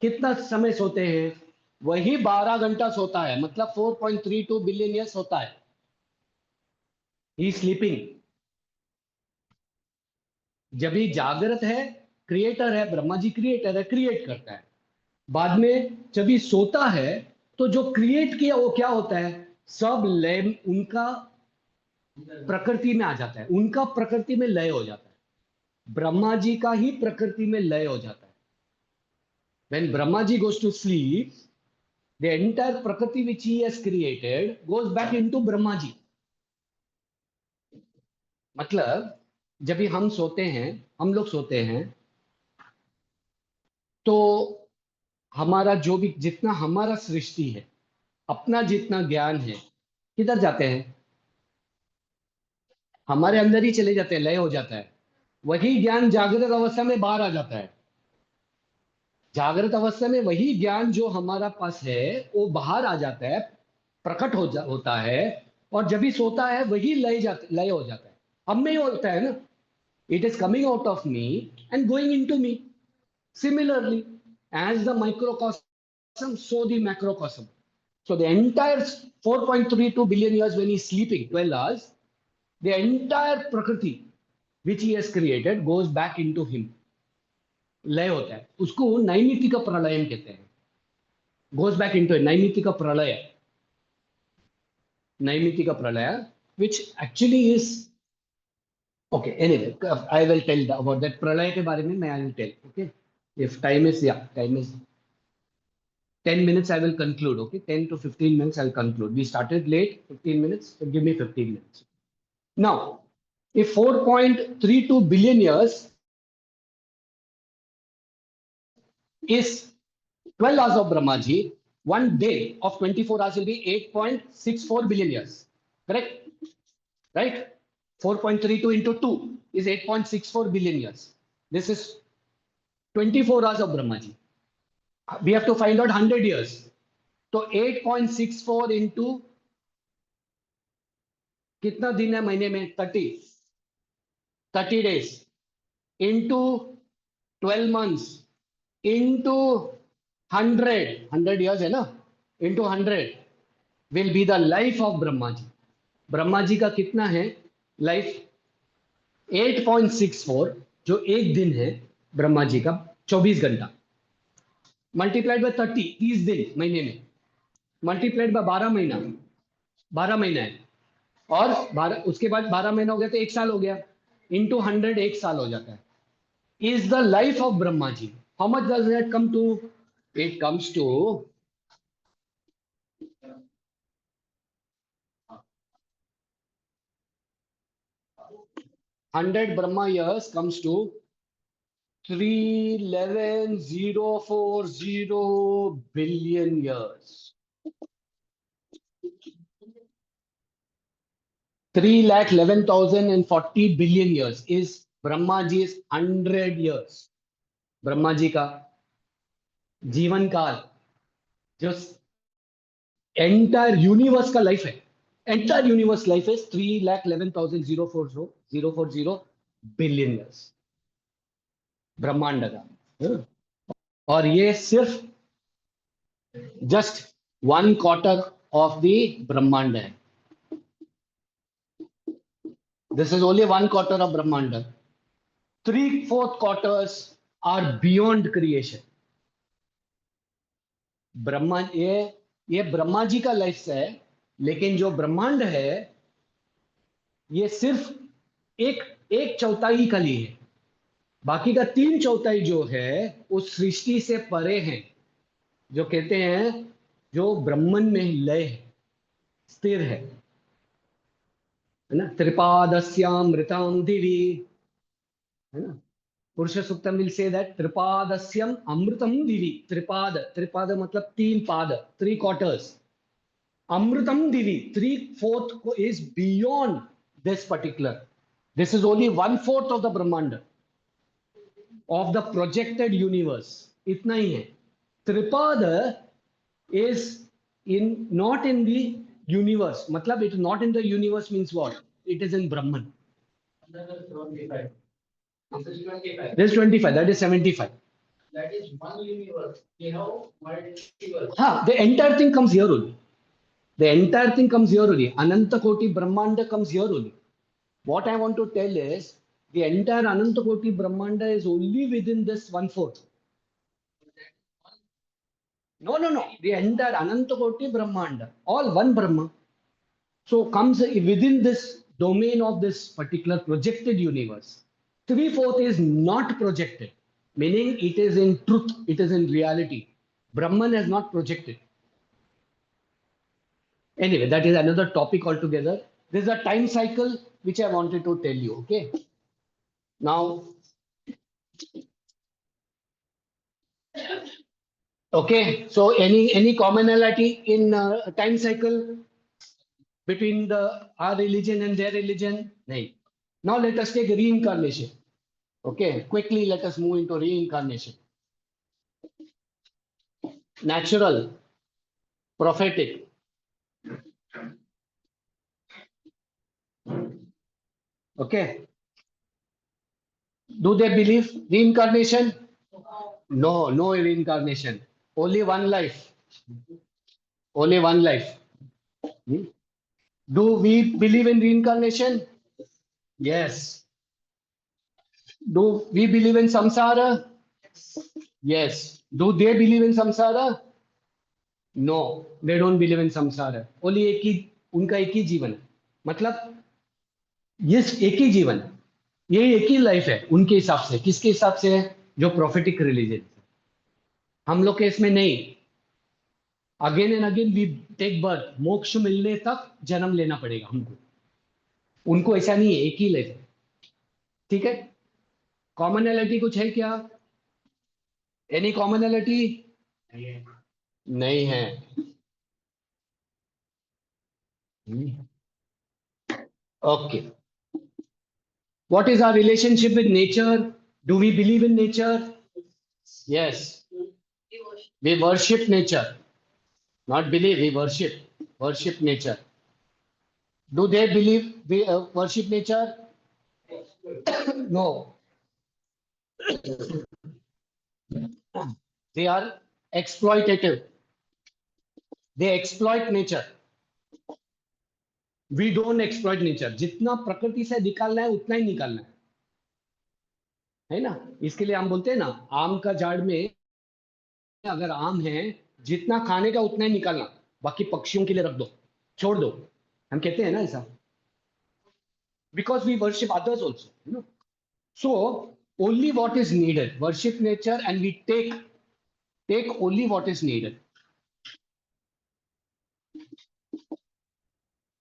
कितना समय सोते हैं? वही 12 घंटा सोता है, मतलब 4.32 बिलियन ईयर्स होता है। ही स्लीपिंग। जब ही जागृत है, क्रिएटर है, ब्रह्मा जी क्रिएटर है, क्रिएट करता है। बाद में जब ही सोता है, तो जो क्रिएट किया वो क्या होता है? सब लय उनका प्रकृति में आ जाता है, उनका प्रकृति में लय हो जाता है। ब्रह्मा जी का ही प्रकृति में लय हो जाता है। When Brahmaji goes to sleep, the entire Prakriti which he has created goes back into Brahmaji. मतलब जब भी हम सोते हैं, हम लोग सोते हैं, तो हमारा जो भी जितना हमारा सृष्टि है, अपना जितना ज्ञान है, किधर जाते हैं? हमारे अंदर ही चले जाते हैं, लय हो जाता है। वही ज्ञान जागृत अवस्था में बाहर आ जाता है। जागृत अवस्था में वही ज्ञान जो हमारा पास है वो बाहर आ जाता है, प्रकट होता है, और जब भी सोता है वही लय हो जाता है। हम में ही होता है ना, it is coming out of me and going into me. Similarly as the microcosm, so the macrocosm. So the entire 4.32 billion years when he is sleeping, 12 hours, the entire Prakriti which he has created goes back into him. लय होता है, उसको नैमित्तिक प्रलयम कहते हैं। Goes back into नैमित्तिक प्रलय, नैमित्तिक प्रलय, which actually is okay. Anyway, I will tell about that प्रलय के बारे में मैं I will tell. Okay, if time is 10 minutes, I will conclude. Okay, 10 to 15 minutes, I'll conclude. We started late, 15 minutes, so give me 15 minutes. Now, if 4.32 billion years is 12 hours of Brahmaji, one day of 24 hours will be 8.64 billion years. Correct? Right? 4.32 into 2 is 8.64 billion years. This is 24 hours of Brahmaji. We have to find out 100 years. तो 8.64 into कितना दिन है महीने में? 30 days into 12 months into 100 years है ना, into 100 will be the life of Brahma जी। ब्रह्मा जी का कितना है लाइफ? 8.64, जो एक दिन है ब्रह्मा जी का 24 घंटा, मल्टीप्लाइड बाय 30 दिन महीने में, मल्टीप्लाइड बाय 12 महीना, 12 महीना है, और 12 उसके बाद 12 महीना हो गया तो 1 साल हो गया, इंटू 100 1 साल हो जाता है। Is the life of Brahma ji. How much does that come to? It comes to 100 Brahma years comes to 311,040 billion years. 311,040 billion years is Brahma ji's 100 years. Brahma ji का जीवन काल, जो एंटायर यूनिवर्स का लाइफ है, entire universe life is 311,040 billion years ब्रह्मांड का। और ये सिर्फ जस्ट 1/4 ऑफ द ब्रह्मांड है. This is only 1/4 of Brahmanda. 3/4 quarters are beyond creation. Brahma ये ब्रह्मा जी का लाइफ है, लेकिन जो ब्रह्मांड है ये सिर्फ एक चौथाई का लिए है. बाकी का 3/4 जो है उस सृष्टि से परे है, जो कहते हैं जो ब्रह्मन में लय है, स्थिर है ना. त्रिपादस्यामृताम दिवी, है ना. पुरुष सूक्तम विल से दैट त्रिपादस्यम अमृतम दिवी. त्रिपाद मतलब 3 पाद, 3 quarters. अमृतम दिवी, 3/4 is beyond this particular. This is only 1/4 of the Brahmanda, of the projected universe. इतना ही है. त्रिपाद is not in the universe. मतलब it is not in the universe means what? It is in Brahman. This is 25. That is 75. That is one universe. You know, multiverse. The entire thing comes here only. The entire thing comes here only. Ananta Koti Brahmanda comes here only. What I want to tell is the entire Ananta Koti Brahmanda is only within this 1/4. No. The entire Ananta Koti Brahmanda, all one Brahma. So comes within this domain of this particular projected universe. 3/4 is not projected, meaning it is in truth, it is in reality. Brahman has not projected. Anyway, that is another topic altogether. This is a time cycle which I wanted to tell you. Okay. Now, okay. So any commonality in time cycle between our religion and their religion? No. Now let us take reincarnation. Okay, quickly let us move into reincarnation. Natural, prophetic. Okay. Do they believe reincarnation? No reincarnation. Only one life. Only one life. Do we believe in reincarnation? Yes. Do we believe in samsara? Yes. Do they believe in samsara? No, they don't believe in samsara. Only उनका एक ही जीवन है. मतलब ये एक ही जीवन है, ये एक ही लाइफ है उनके हिसाब से. किसके हिसाब से है? जो प्रोफेटिक रिलीजन. हम लोग के इसमें नहीं. Again and again we take birth. मोक्ष मिलने तक जन्म लेना पड़ेगा हमको. उनको ऐसा नहीं है, एक ही लाइफ है. ठीक है. कॉमनैलिटी कुछ है क्या? Any commonality? नहीं है. Okay. What is our relationship with nature? Do we believe in nature? Yes. We worship nature. Not believe, we worship. Worship nature. Do they believe we worship nature? No. They are exploitative. They exploit nature. We don't exploit nature. जितना प्रकृति से निकालना है उतना ही निकालना है ना. इसके लिए हम बोलते हैं ना, आम का झाड़ में अगर आम है, जितना खाने का उतना ही निकालना, बाकी पक्षियों के लिए रख दो, छोड़ दो. हम कहते हैं ना ऐसा. Because we worship others also, you know. So only what is needed. Worship nature and we take only what is needed.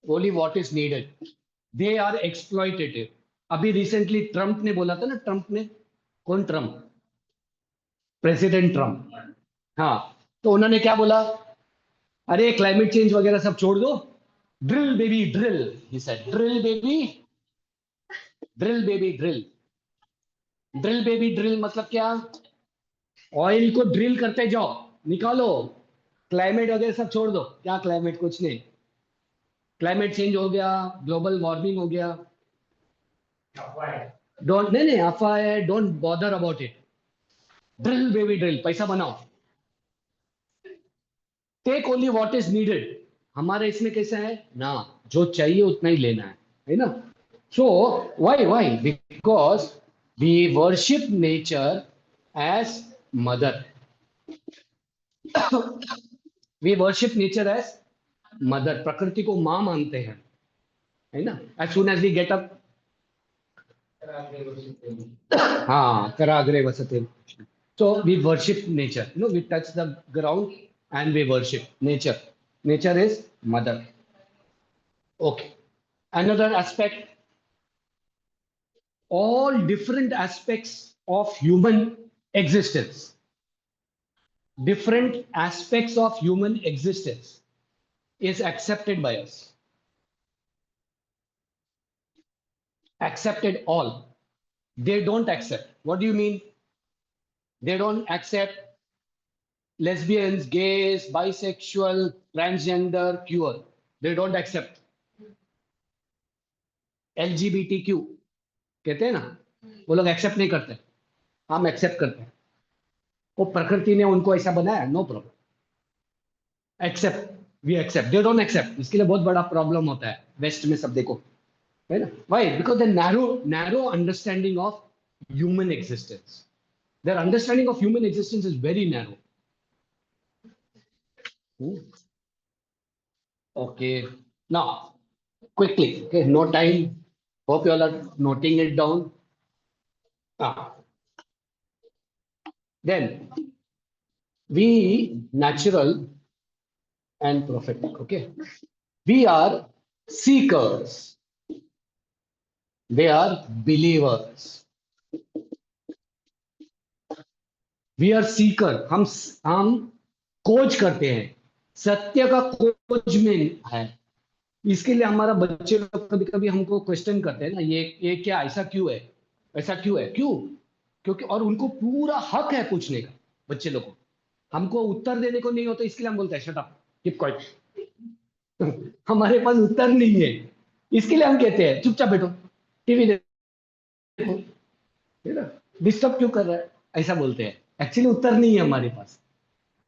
Only what is needed. They are exploitative. अभी रिसेंटली ट्रम्प ने बोला था ना. ट्रम्प ने, कौन Trump? President Trump. हाँ, तो उन्होंने क्या बोला? अरे क्लाइमेट चेंज वगैरह सब छोड़ दो. Drill baby drill. He said drill baby drill baby drill. Drill baby drill मतलब क्या? ऑयल को ड्रिल करते जाओ, निकालो. क्लाइमेट वगैरह सब छोड़ दो. क्या क्लाइमेट? कुछ नहीं. क्लाइमेट चेंज हो गया, ग्लोबल वार्मिंग हो गया. डोंट, नहीं अफवाह है. Don't bother about it. Drill baby drill, पैसा बनाओ, take only what is needed. हमारे इसमें कैसा है ना, जो चाहिए उतना ही लेना है ना। So why because we worship nature as mother, we worship nature as mother, प्रकृति को मां मानते हैं, है ना। As soon as we get up, हाँ, कराग्रे वसते, so we worship nature, we touch the ground and we worship nature. Nature is mother. Okay, another aspect, all different aspects of human existence, different aspects of human existence is accepted by us, accepted all. They don't accept. What do you mean? They don't accept lesbians, gays, bisexual, transgender, queer. They don't accept. LGBTQ कहते हैं ना, वो लोग accept नहीं करते, हम accept करते हैं। वो प्रकृति ने उनको ऐसा बनाया, no problem, except, we accept, they don't accept. इसके लिए बहुत बड़ा प्रॉब्लम होता है वेस्ट में, सब देखो, है ना। Why? Because the narrow understanding of human existence, their understanding of human existence is very narrow. Okay, now quickly, okay, no time, hope you all are noting it down. Then we natural and prophetic, okay, we are seekers, they are believers, we are seeker, हम खोज करते हैं, सत्य का खोज में है। इसके लिए हमारा बच्चे लोग कभी कभी हमको क्वेश्चन करते हैं ना, ये क्या, ऐसा क्यों है, ऐसा क्यों है, क्यों, क्योंकि, और उनको पूरा हक है पूछने का, बच्चे लोग को, हमको उत्तर देने को नहीं होता, इसके लिए हम बोलते हैं शट अप, कीप क्वाइट। हमारे पास उत्तर नहीं है, इसके लिए हम कहते हैं चुपचाप बैठो, टीवी देखो, है ना, डिस्टर्ब क्यों कर रहा है, ऐसा बोलते हैं। एक्चुअली उत्तर नहीं है हमारे पास,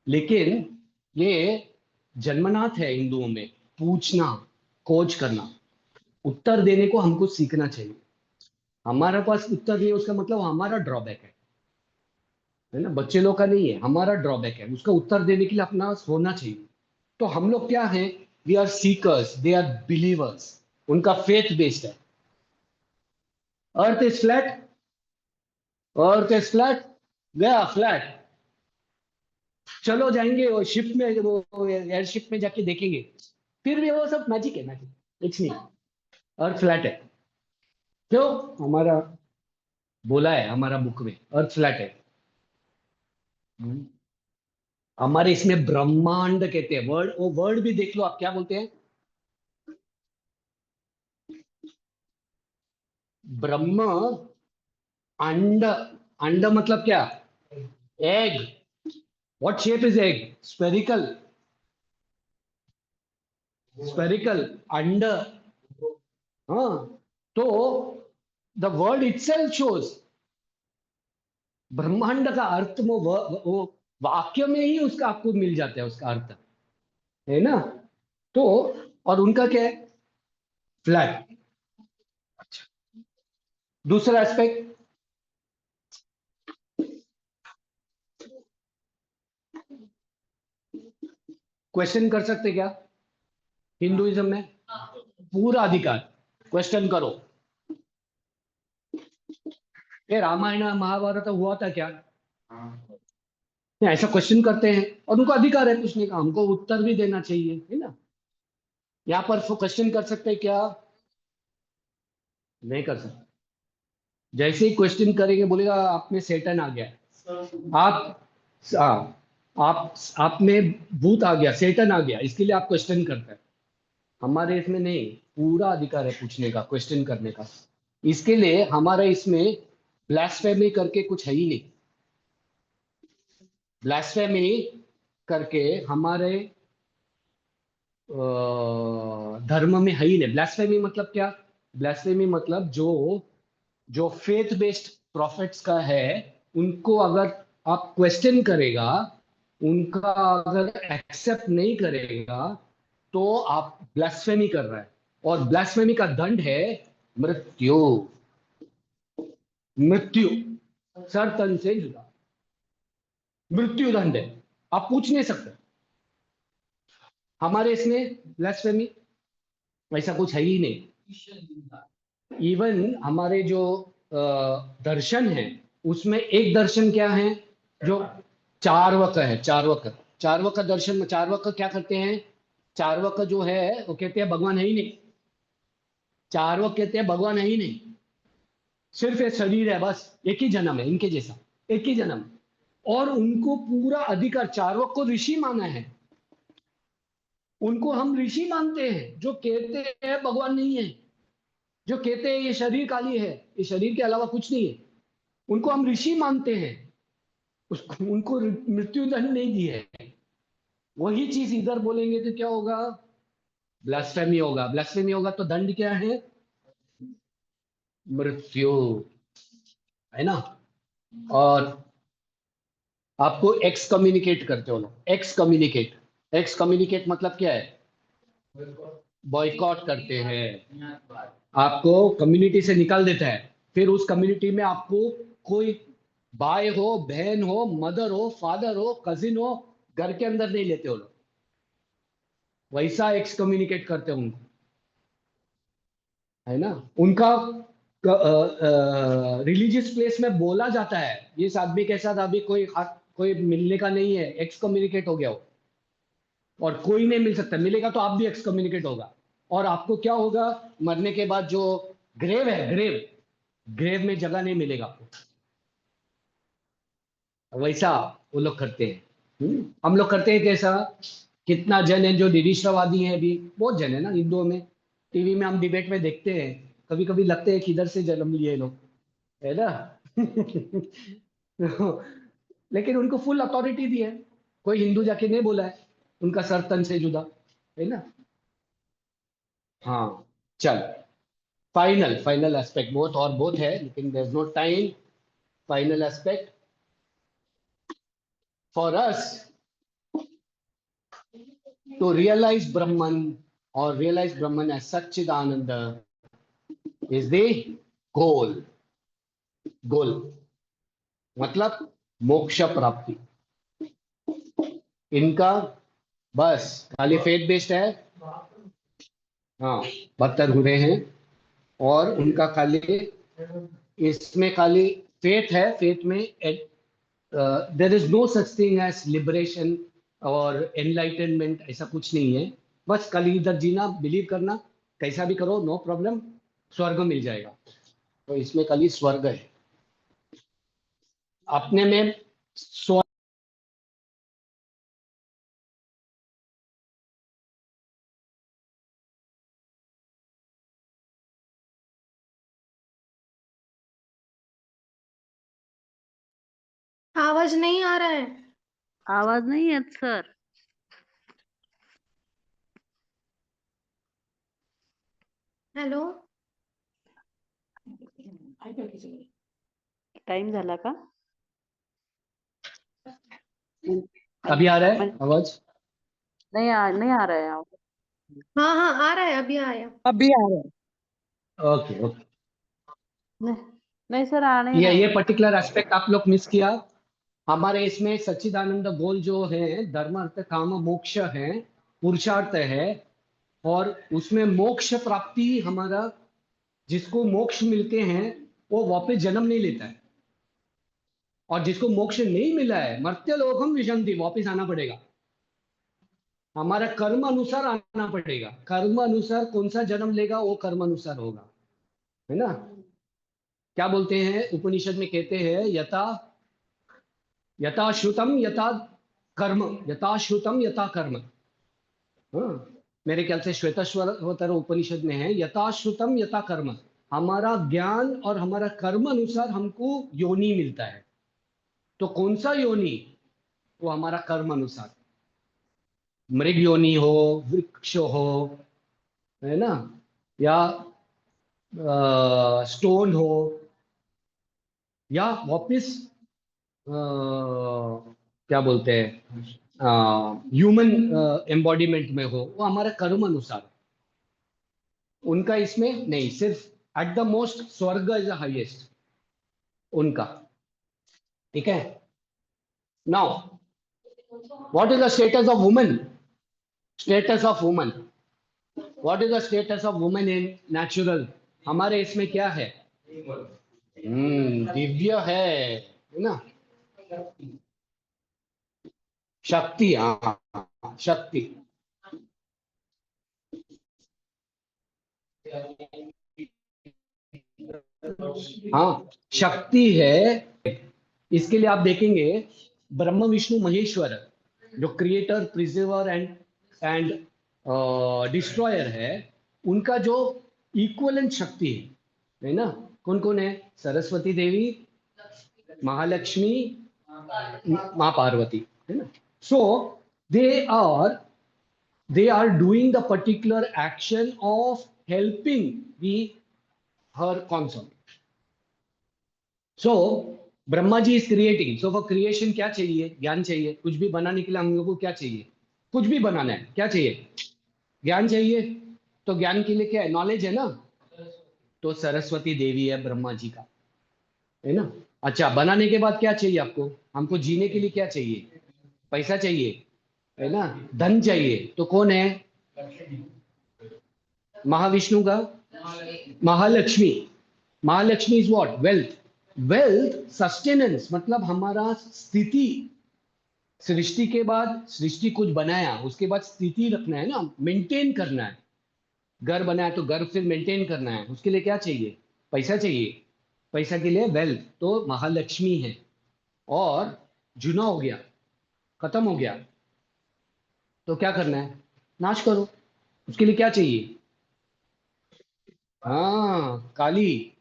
लेकिन ये जन्मनाथ है हिंदुओं में, पूछना, खोज करना, उत्तर देने को हमको सीखना चाहिए। हमारे पास उत्तर नहीं है, उसका मतलब हमारा ड्रॉबैक है ना, बच्चे लोग का नहीं है, हमारा ड्रॉबैक है, उसका उत्तर देने के लिए अपना होना चाहिए। तो हम लोग क्या है, we are seekers, they are believers, उनका फेथ बेस्ड है। Earth is flat, earth is flat, गया फ्लैट, चलो जाएंगे वो शिप में, वो एयरशिप में जाके देखेंगे, फिर भी वो सब मैजिक है, मैजिक, कुछ नहीं, अर्थ फ्लैट है। क्यों? हमारा बोला है हमारा बुक में, अर्थ फ्लैट है। हमारे इसमें ब्रह्मांड कहते हैं, वर्ड, वो वर्ड भी देख लो आप, क्या बोलते हैं, ब्रह्म अंड, अंड मतलब क्या, egg, what shape is egg, spherical, spherical, anda, हाँ, तो द वर्ड इटसेल्फ शोज, ब्रह्मांड का अर्थ वो वाक्य में ही उसका आपको मिल जाता है, उसका अर्थ, है ना। तो और उनका क्या है, फ्लैट। दूसरा एस्पेक्ट, क्वेश्चन कर सकते क्या हिंदुइज्म में, पूरा अधिकार, क्वेश्चन करो, ये रामायण महाभारत हुआ था क्या, नहीं, ऐसा क्वेश्चन करते हैं, और उनको अधिकार है पूछने का, हमको उत्तर भी देना चाहिए, है ना। यहाँ पर क्वेश्चन कर सकते हैं क्या, नहीं कर सकते। जैसे ही क्वेश्चन करेंगे, बोलेगा आप में सैटन आ गया, आप आप में भूत आ गया, सैटन आ गया, इसके लिए आप क्वेश्चन करते हैं। हमारे इसमें नहीं, पूरा अधिकार है पूछने का, क्वेश्चन करने का। इसके लिए हमारे इसमें ब्लास्फेमी करके कुछ है ही नहीं, ब्लास्फेमी करके हमारे धर्म में है ही नहीं। ब्लास्फेमी मतलब क्या, ब्लास्फेमी मतलब जो जो फेथ बेस्ड प्रॉफिट्स का है, उनको अगर आप क्वेश्चन करेगा, उनका अगर एक्सेप्ट नहीं करेगा तो आप ब्लास्फेमी कर रहा है, और ब्लास्फेमी का दंड है मृत्यु। मृत्यु, सर तन से जुदा, मृत्यु दंड है। आप पूछ नहीं सकते। हमारे इसमें ब्लास्फेमी ऐसा कुछ है ही नहीं। इवन हमारे जो दर्शन है, उसमें एक दर्शन क्या है, जो चार्वक है, चार्वक। चार्वक दर्शन में चार्वक क्या करते हैं? चार्वक जो है वो कहते हैं भगवान है ही नहीं। चार्वक कहते हैं भगवान है ही नहीं, सिर्फ एक शरीर है, बस एक ही जन्म है इनके जैसा, एक ही जन्म। और उनको पूरा अधिकार, चार्वक को ऋषि माना है, उनको हम ऋषि मानते हैं, जो कहते हैं भगवान नहीं है, जो कहते हैं ये शरीर खाली है, ये शरीर के अलावा कुछ नहीं है, उनको हम ऋषि मानते हैं। उसको, उनको मृत्यु दंड नहीं दिए है। वही चीज इधर बोलेंगे तो क्या होगा? ब्लास्फेमी होगा। ब्लास्फेमी होगा तो दंड क्या है? मृत्यु, है ना। और आपको एक्स कम्युनिकेट करते हो लोग, एक्स कम्युनिकेट। एक्स कम्युनिकेट मतलब क्या है? बॉयकॉट करते हैं, आपको कम्युनिटी से निकाल देता है। फिर उस कम्युनिटी में आपको कोई भाई हो, बहन हो, मदर हो, फादर हो, कजिन हो, घर के अंदर नहीं लेते हो लोग। वैसा एक्स कम्युनिकेट करते हैं उनको, है ना। उनका रिलीजियस प्लेस में बोला जाता है, इस आदमी के साथ अभी कोई मिलने का नहीं है, एक्स कम्युनिकेट हो गया हो, और कोई नहीं मिल सकता। मिलेगा तो आप भी एक्स कम्युनिकेट होगा। और आपको क्या होगा? मरने के बाद जो ग्रेव है, ग्रेव, ग्रेव में जगह नहीं मिलेगा आपको। वैसा वो लोग करते हैं। हम लोग करते हैं कैसा? कितना जन है जो निरीश्वरवादी है, अभी बहुत जन है ना हिंदुओं में। टीवी में हम डिबेट में देखते हैं, कभी कभी लगते हैं किधर से जन्म लिए ये लोग, है ना। लेकिन उनको फुल अथॉरिटी दी है, कोई हिंदू जाके नहीं बोला है उनका सर तन से जुदा, है ना। हाँ, चल, फाइनल फाइनल एस्पेक्ट, बहुत और बहुत है लेकिन there is no time. Final aspect for us to realize Brahman, or realize Brahman as Satchidananda, is the goal. गोल मतलब मोक्ष प्राप्ति। इनका बस खाली फेथ बेस्ड है, हाँ, बदतर हुए हैं, और उनका खाली इसमें खाली फेथ है। फेथ में there is no such thing as liberation और एनलाइटनमेंट, ऐसा कुछ नहीं है। बस कल इधर जीना, बिलीव करना, कैसा भी करो, नो प्रॉब्लम, स्वर्ग मिल जाएगा। तो इसमें खाली स्वर्ग है अपने में। स्वर्ग आवाज नहीं आ रहा है। आवाज नहीं है सर। हेलो। टाइम झाला का? अभी आ रहा है म्हणजे आवाज? नहीं आ रहा है आवाज। हाँ हाँ, आ रहा है, अभी आया। अभी आ रहा है। Okay okay. नहीं, नहीं सर आ नहीं रहा ये है। पर्टिकुलर एस्पेक्ट आप लोग मिस किया। हमारे इसमें सच्चिदानंद गोल जो है, धर्म अर्थ काम मोक्ष है, पुरुषार्थ है। और उसमें मोक्ष प्राप्ति, हमारा जिसको मोक्ष मिलते हैं वो वापस जन्म नहीं लेता है, और जिसको मोक्ष नहीं मिला है, मर्त्य लोकम विशंति, वापस आना पड़ेगा। हमारा कर्म अनुसार आना पड़ेगा। कर्म अनुसार कौन सा जन्म लेगा वो कर्म अनुसार होगा, है ना। क्या बोलते हैं उपनिषद में, कहते हैं यथा यथा श्रुतम यथा कर्म, यथा श्रुतम यथा कर्म। हाँ, मेरे ख्याल से श्वेतश्वतर उपनिषद में है, यथा श्रुतम यथा कर्म। हमारा ज्ञान और हमारा कर्म अनुसार हमको योनि मिलता है। तो कौन सा योनि? वो हमारा कर्म अनुसार, मृग योनि हो, वृक्ष हो, है ना, या स्टोन हो, या वापिस क्या बोलते हैं, ह्यूमन एम्बॉडीमेंट में हो, वो हमारे कर्म अनुसार। उनका इसमें नहीं, सिर्फ एट द मोस्ट स्वर्ग इज द हाईएस्ट उनका। ठीक है। Now what is the status of women? Status of women, what is the status of women in natural? हमारे इसमें क्या है? दिव्य है ना, शक्ति। हाँ, शक्ति। हाँ, शक्ति है। इसके लिए आप देखेंगे ब्रह्म विष्णु महेश्वर, जो क्रिएटर, प्रिजर्वर एंड डिस्ट्रॉयर है, उनका जो इक्वलेंट शक्ति है ना, कौन कौन है? सरस्वती देवी, महालक्ष्मी, माँ पार्वती, है ना। सो they are doing the particular action of helping her consort. So Brahma ji is creating. So for creation क्या चाहिए? ज्ञान चाहिए। कुछ भी बनाने के लिए हम लोग को क्या चाहिए? कुछ भी बनाना है, क्या चाहिए? ज्ञान चाहिए। तो ज्ञान के लिए क्या है? नॉलेज है ना। तो सरस्वती देवी है ब्रह्मा जी का, है ना। अच्छा, बनाने के बाद क्या चाहिए आपको? हमको जीने के लिए क्या चाहिए? पैसा चाहिए, है ना, धन चाहिए। तो कौन है? महाविष्णु का Mahalakshmi. Mahalakshmi is what? Wealth. Wealth sustenance, मतलब हमारा स्थिति। सृष्टि के बाद, सृष्टि कुछ बनाया, उसके बाद स्थिति रखना है ना, मेंटेन करना है। घर बनाया तो घर फिर मेंटेन करना है, उसके लिए क्या चाहिए? पैसा चाहिए। पैसा के लिए वेल्थ, तो महालक्ष्मी है। और जुना हो गया, खत्म हो गया, तो क्या करना है? नाश करो। उसके लिए क्या चाहिए? हाँ, काली,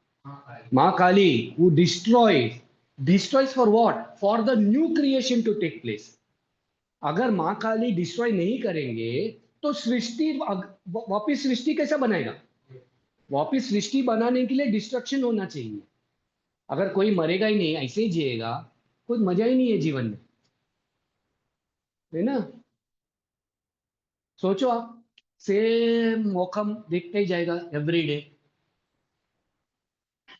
माँ काली, who destroys for what? For the new creation to take place. अगर माँ काली डिस्ट्रॉय नहीं करेंगे तो सृष्टि वापिस सृष्टि कैसा बनाएगा? वापिस सृष्टि बनाने के लिए डिस्ट्रक्शन होना चाहिए। अगर कोई मरेगा ही नहीं, ऐसे ही जिएगा, कोई मजा ही नहीं है जीवन में, है ना। सोचो आप, सेम मौसम देखते ही जाएगा एवरी डे,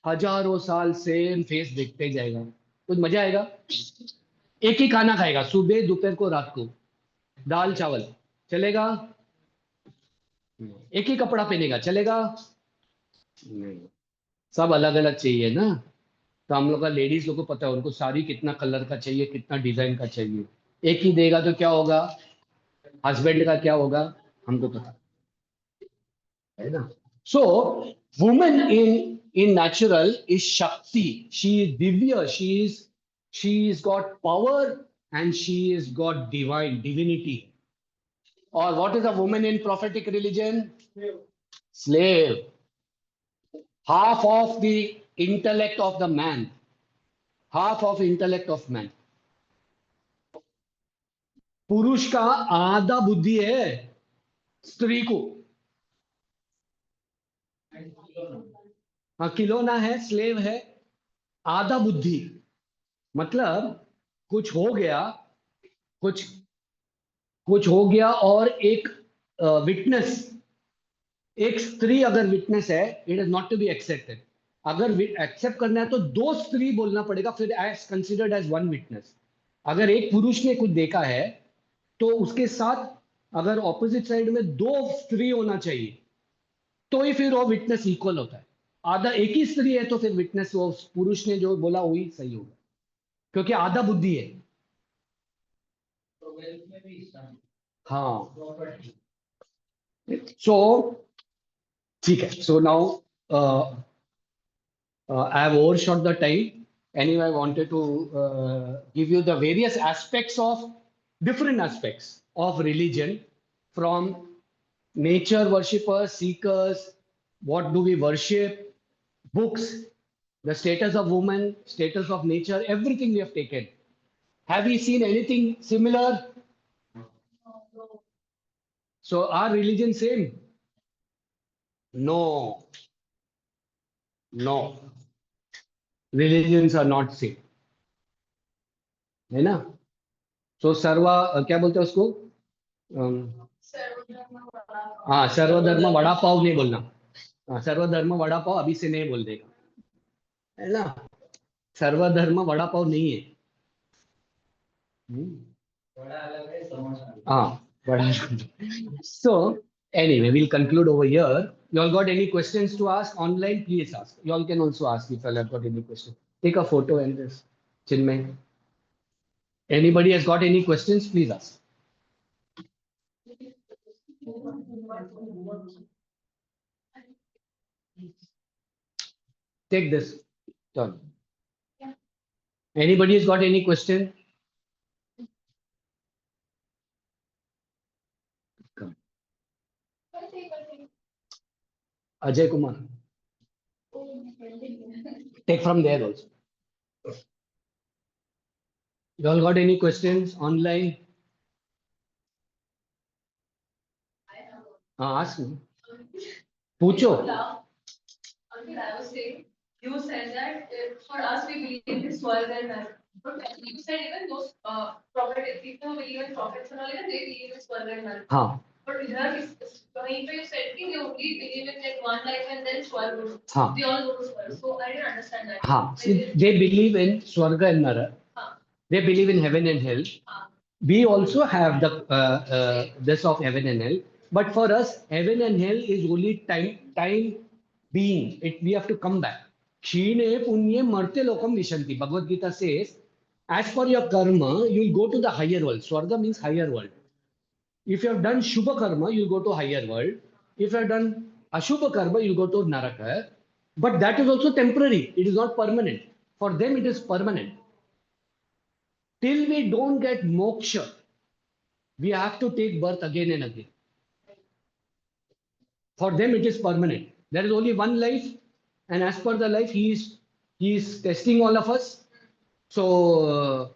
हजारों साल सेम फेस देखते ही जाएगा, कुछ मजा आएगा? एक ही खाना खाएगा, सुबह दोपहर को रात को, दाल चावल, चलेगा? एक ही कपड़ा पहनेगा, चलेगा? नहीं, सब अलग अलग चाहिए ना। तो हम लोग का लेडीज लोग को पता है, उनको साड़ी कितना कलर का चाहिए, कितना डिजाइन का चाहिए। एक ही देगा तो क्या होगा? हस्बैंड का क्या होगा? हमको पता है ना। So women in natural is shakti, she is divya, she is got power and she is got divinity. और what is a women in prophetic religion? Slave. Half of the intellect of the man, half of intellect of man. पुरुष का आधा बुद्धि है स्त्री को। हाँ, खिलौना है, स्लेव है, आधा बुद्धि। मतलब कुछ हो गया, कुछ कुछ हो गया, और एक विटनेस, एक स्त्री अगर विटनेस है, it is not to be accepted. अगर एक्सेप्ट करना है तो दो स्त्री बोलना पड़ेगा, फिर as considered as one witness. अगर एक पुरुष ने कुछ देखा है तो उसके साथ अगर ऑपोजिट साइड में दो स्त्री होना चाहिए, तो ही फिर वो विटनेस इक्वल होता है। आधा एक ही स्त्री है तो फिर विटनेस वो पुरुष ने जो बोला वही सही होगा, क्योंकि आधा बुद्धि है। हाँ, सो ठीक है। So now I have overshot the time. Anyway, I wanted to give you the various aspects of different aspects of religion, from nature worshippers, seekers, what do we worship, books, the status of woman, status of nature, everything we have taken. Have you seen anything similar? So our religion same? No, no. Religions are not same. है ना? सो क्या बोलते हैं उसको? हाँ, सर्वधर्म वड़ा पाव नहीं बोलना। हाँ, सर्वधर्म वड़ा पाव अभी से नहीं बोल देगा, है ना? सर्वधर्म वड़ा पाव नहीं है। हाँ, vada. So anyway, we'll conclude over here. You all got any questions to ask online? Please ask. You all can also ask if you all have got any question. Take a photo and this. Chinmay. Anybody has got any questions? Please ask. Take this. Turn. Anybody has got any question? Come. Ajay Kumar. Take from there also. You all got any questions online? Ask me. पूछो. Ankit, I was saying, you said that for us we believe in Swarga and Nraka. But you said even those prophets, people who believe in prophets and all, even they believe in Swarga and Nraka. हाँ. But here, कहीं पे you said कि they only believe in like one life and then Swarga. हाँ. They all go to Swarga. So I didn't understand that. हाँ. They believe in Swarga and Nara. They believe in heaven and hell. We also have the this of heaven and hell. But for us, heaven and hell is only time being. We have to come back. Kshine punye marte lokam vishanti. Bhagavad Gita says, as per your karma, you will go to the higher world. Swarga means higher world. If you have done Shubha karma, you will go to higher world. If you have done Ashubha karma, you go to Naraka. But that is also temporary. It is not permanent. For them, it is permanent. Till we don't get moksha, we have to take birth again and again. For them, it is permanent. There is only one life, and as per the life, he is testing all of us. So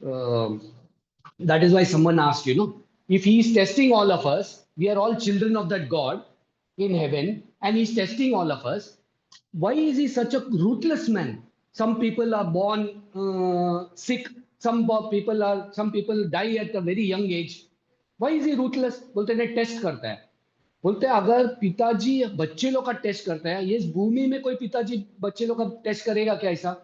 that is why someone asked, if he is testing all of us, we are all children of that God in heaven, and he is testing all of us. Why is he such a ruthless man? Some people are born sick. Some people die at a very young age. Why is he ruthless? बोलते हैं test करता है. बोलते हैं अगर पिताजी बच्चे लोग का टेस्ट करता है, ये इस भूमि में कोई पिताजी बच्चे लोग का टेस्ट करेगा क्या? ऐसा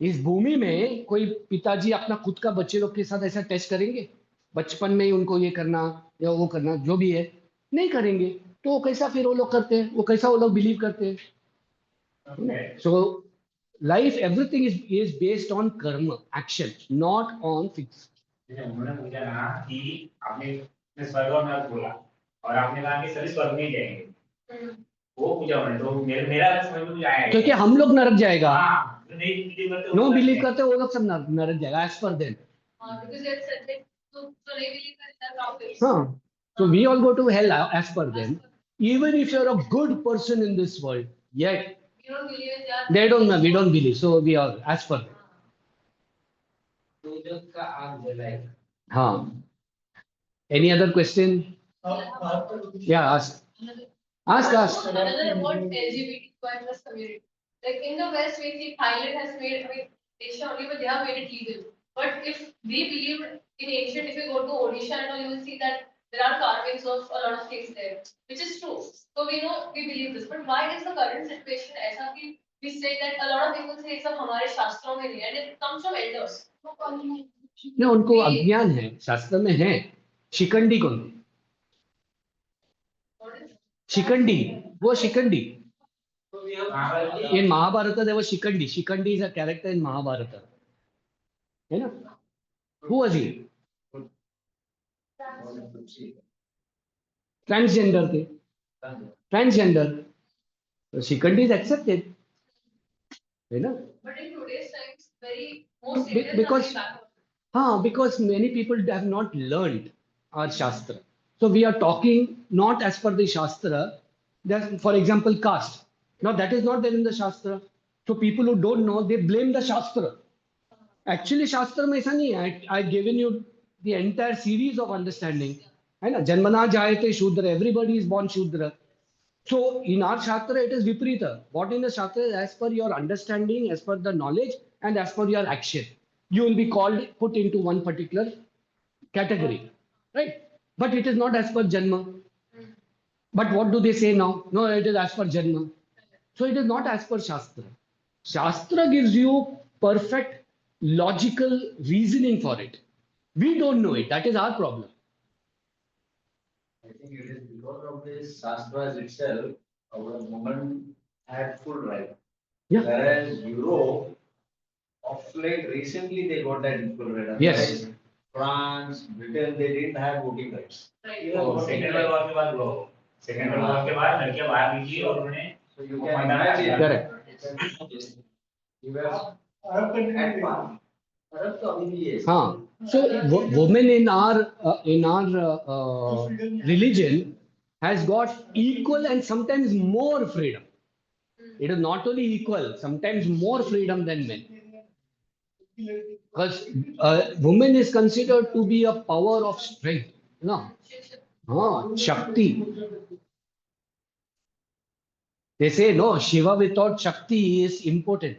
इस भूमि में कोई पिताजी अपना खुद का बच्चे लोग के साथ ऐसा टेस्ट करेंगे? बचपन में ही उनको ये करना या वो करना जो भी है नहीं करेंगे. तो कैसा फिर वो लोग करते हैं? वो कैसा वो लोग बिलीव करते हैं? So life, everything is based on karma, action, not on fix. उन्होंने पूछा ना कि आपने स्वर्ग और नरक बोला और आपने कहा कि सभी स्वर्ग में जाएंगे. वो पूछा उन्होंने, तो मेरा समझ में आया क्योंकि हम लोग नरक जाएगा. नो नहीं बिलीव करते वो लोग सब नरक जाएगा एज पर देम. हाँ. So we all go to hell as per them. Even if you're a good person in this world, yet they don't know. We don't believe. So we are as per them. हाँ. Any other question? Yeah, ask. Ask. Another about LGBTQ+ community. Like in the West, we see Thailand has made, Asia only, but they have made it legal. But if we believe in ancient, if you go to Odisha and all, you will see that there are carvings of a lot of things there, which is true. So we know, we believe this. But why is the current situation ऐसा कि we say that a lot of people say सब हमारे शास्त्रों में नहीं है, and it comes from elders. ना उनको अज्ञान है. शास्त्र में है. शिखंडी कौन? शिखंडी. वो Shikhandi in Mahabharata, there was Shikhandi. Shikhandi is a character in Mahabharata. है ना? Who was he? Transgender थे. Transgender. So Shikhandi is accepted. है ना? But in today's times, very most because many people have not learned our Shastra. So we are talking not as per the Shastra. For example, caste. Now that is not there in the Shastra. So people who don't know, they blame the Shastra. Actually, Shastra में ऐसा नहीं है. I've given you the entire series of understanding. है ना? जन्मना जायते शूद्र. Everybody is born Shudra. So in our Shastra, it is Viprita. What in the Shastra is as per your understanding, as per the knowledge, and as per your action. you will be called, put into one particular category, right? But it is not as per Janma. But what do they say now? No, it is as per Janma. So it is not as per Shastra. Shastra gives you perfect logical reasoning for it. We don't know it. That is our problem. I think it is because of this Shastras itself, our women had full right. Yeah. Whereas Europe, of late, recently they got that equal right. Yes. Otherwise, France, Britain, they didn't have voting rights. तो second world war के बाद हुआ हो. Second world war के बाद लड़कियां बाहर निकली और उन्होंने So you can imagine. Correct. You were at par. Arab तो अभी भी है. हाँ. So women in our religion has got equal and sometimes more freedom. It is not only equal, sometimes more freedom than men. Because woman is considered to be a power of strength. No. Shakti. They say no, Shiva without Shakti is impotent.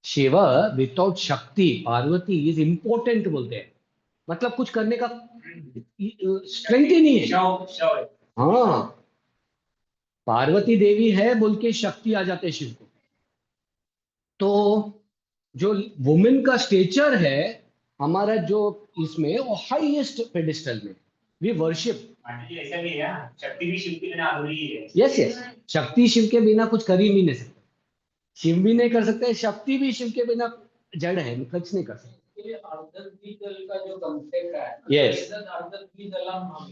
Shiva without Shakti, Parvati is impotent बोलते हैं. मतलब कुछ करने का strength ही नहीं है. हाँ, पार्वती देवी है बोल के शक्ति आ जाते शिव को. तो जो वुमेन का स्टेचर है हमारा जो इसमें वो हाईएस्ट पेडिस्टल में वी वर्शिप. ऐसा भी है, शक्ति भी शिव के बिना अधूरी है. यस यस, शक्ति शिव के बिना कुछ कर ही नहीं सकते. शिव भी नहीं कर सकते, शक्ति भी शिव के बिना जड़ है, कुछ नहीं कर सकते. का जो कंसेप्ट है, यस,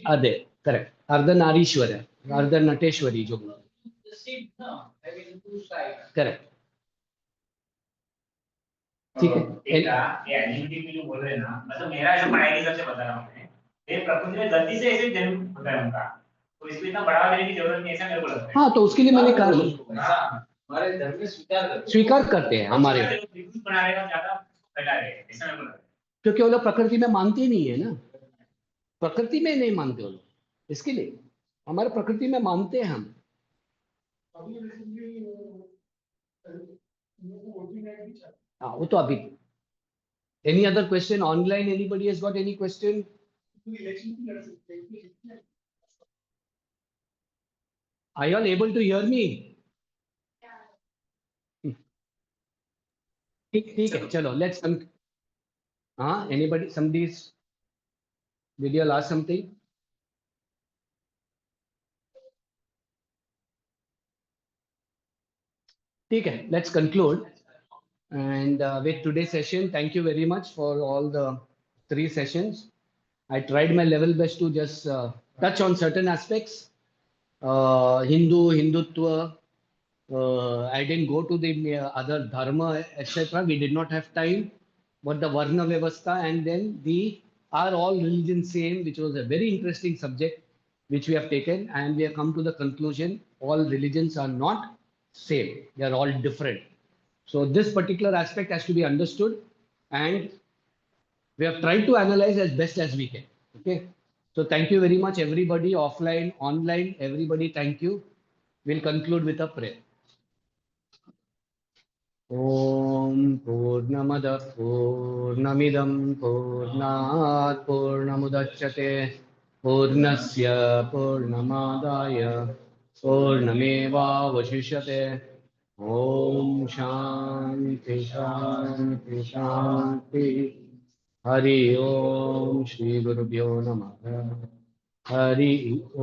अदे करेक्ट, अर्धनारीश्वर है, अर्धनटेश्वरी जो करेक्ट. ठीक है. ये एनिमिटी में जो बोल रहे हैं ना, मतलब मेरा जो पढ़ाई के हिसाब से बता रहा हूँ मैं, ये प्रकृति में गलती से ऐसे जन्म होता है उनका, तो इसको इतना बढ़ावा देने की जरूरत नहीं, ऐसा मेरे को लगता है. हाँ, तो उसके लिए मैंने कहा हमारे धर्म में स्वीकार करते हैं हमारे, बना रहेगा ज्यादा फैला रहे, ऐसा मेरे को लगता है. क्योंकि वो लोग प्रकृति में मानते नहीं है ना, प्रकृति में नहीं मानते वो लोग, इसके लिए हमारे प्रकृति में मानते हैं हम. हाँ, वो तो अभी. Any other question online? Anybody has got any question? Are you all able to hear me? ठीक है, चलो let's हाँ, anybody, somebody's, did you ask something? ठीक है, let's conclude. And with today's session, thank you very much for all the 3 sessions. I tried my level best to just touch on certain aspects. Hindutva. I didn't go to the other dharma, etc. We did not have time. But the Varna Vyavastha and then are all religions same, which was a very interesting subject, which we have taken, and we have come to the conclusion all religions are not same. They are all different. So this particular aspect has to be understood, and we have tried to analyze as best as we can. Okay. So thank you very much, everybody, offline, online, everybody. Thank you. We'll conclude with a prayer. Om Purnamada Purnamidam Purnat Purnamudachyate Purnasya Purnamadaya Purnameva Vashishyate. Om Shanti Shanti Shanti. Hari Om Shri Gurubhyo Namaha. Hari Om.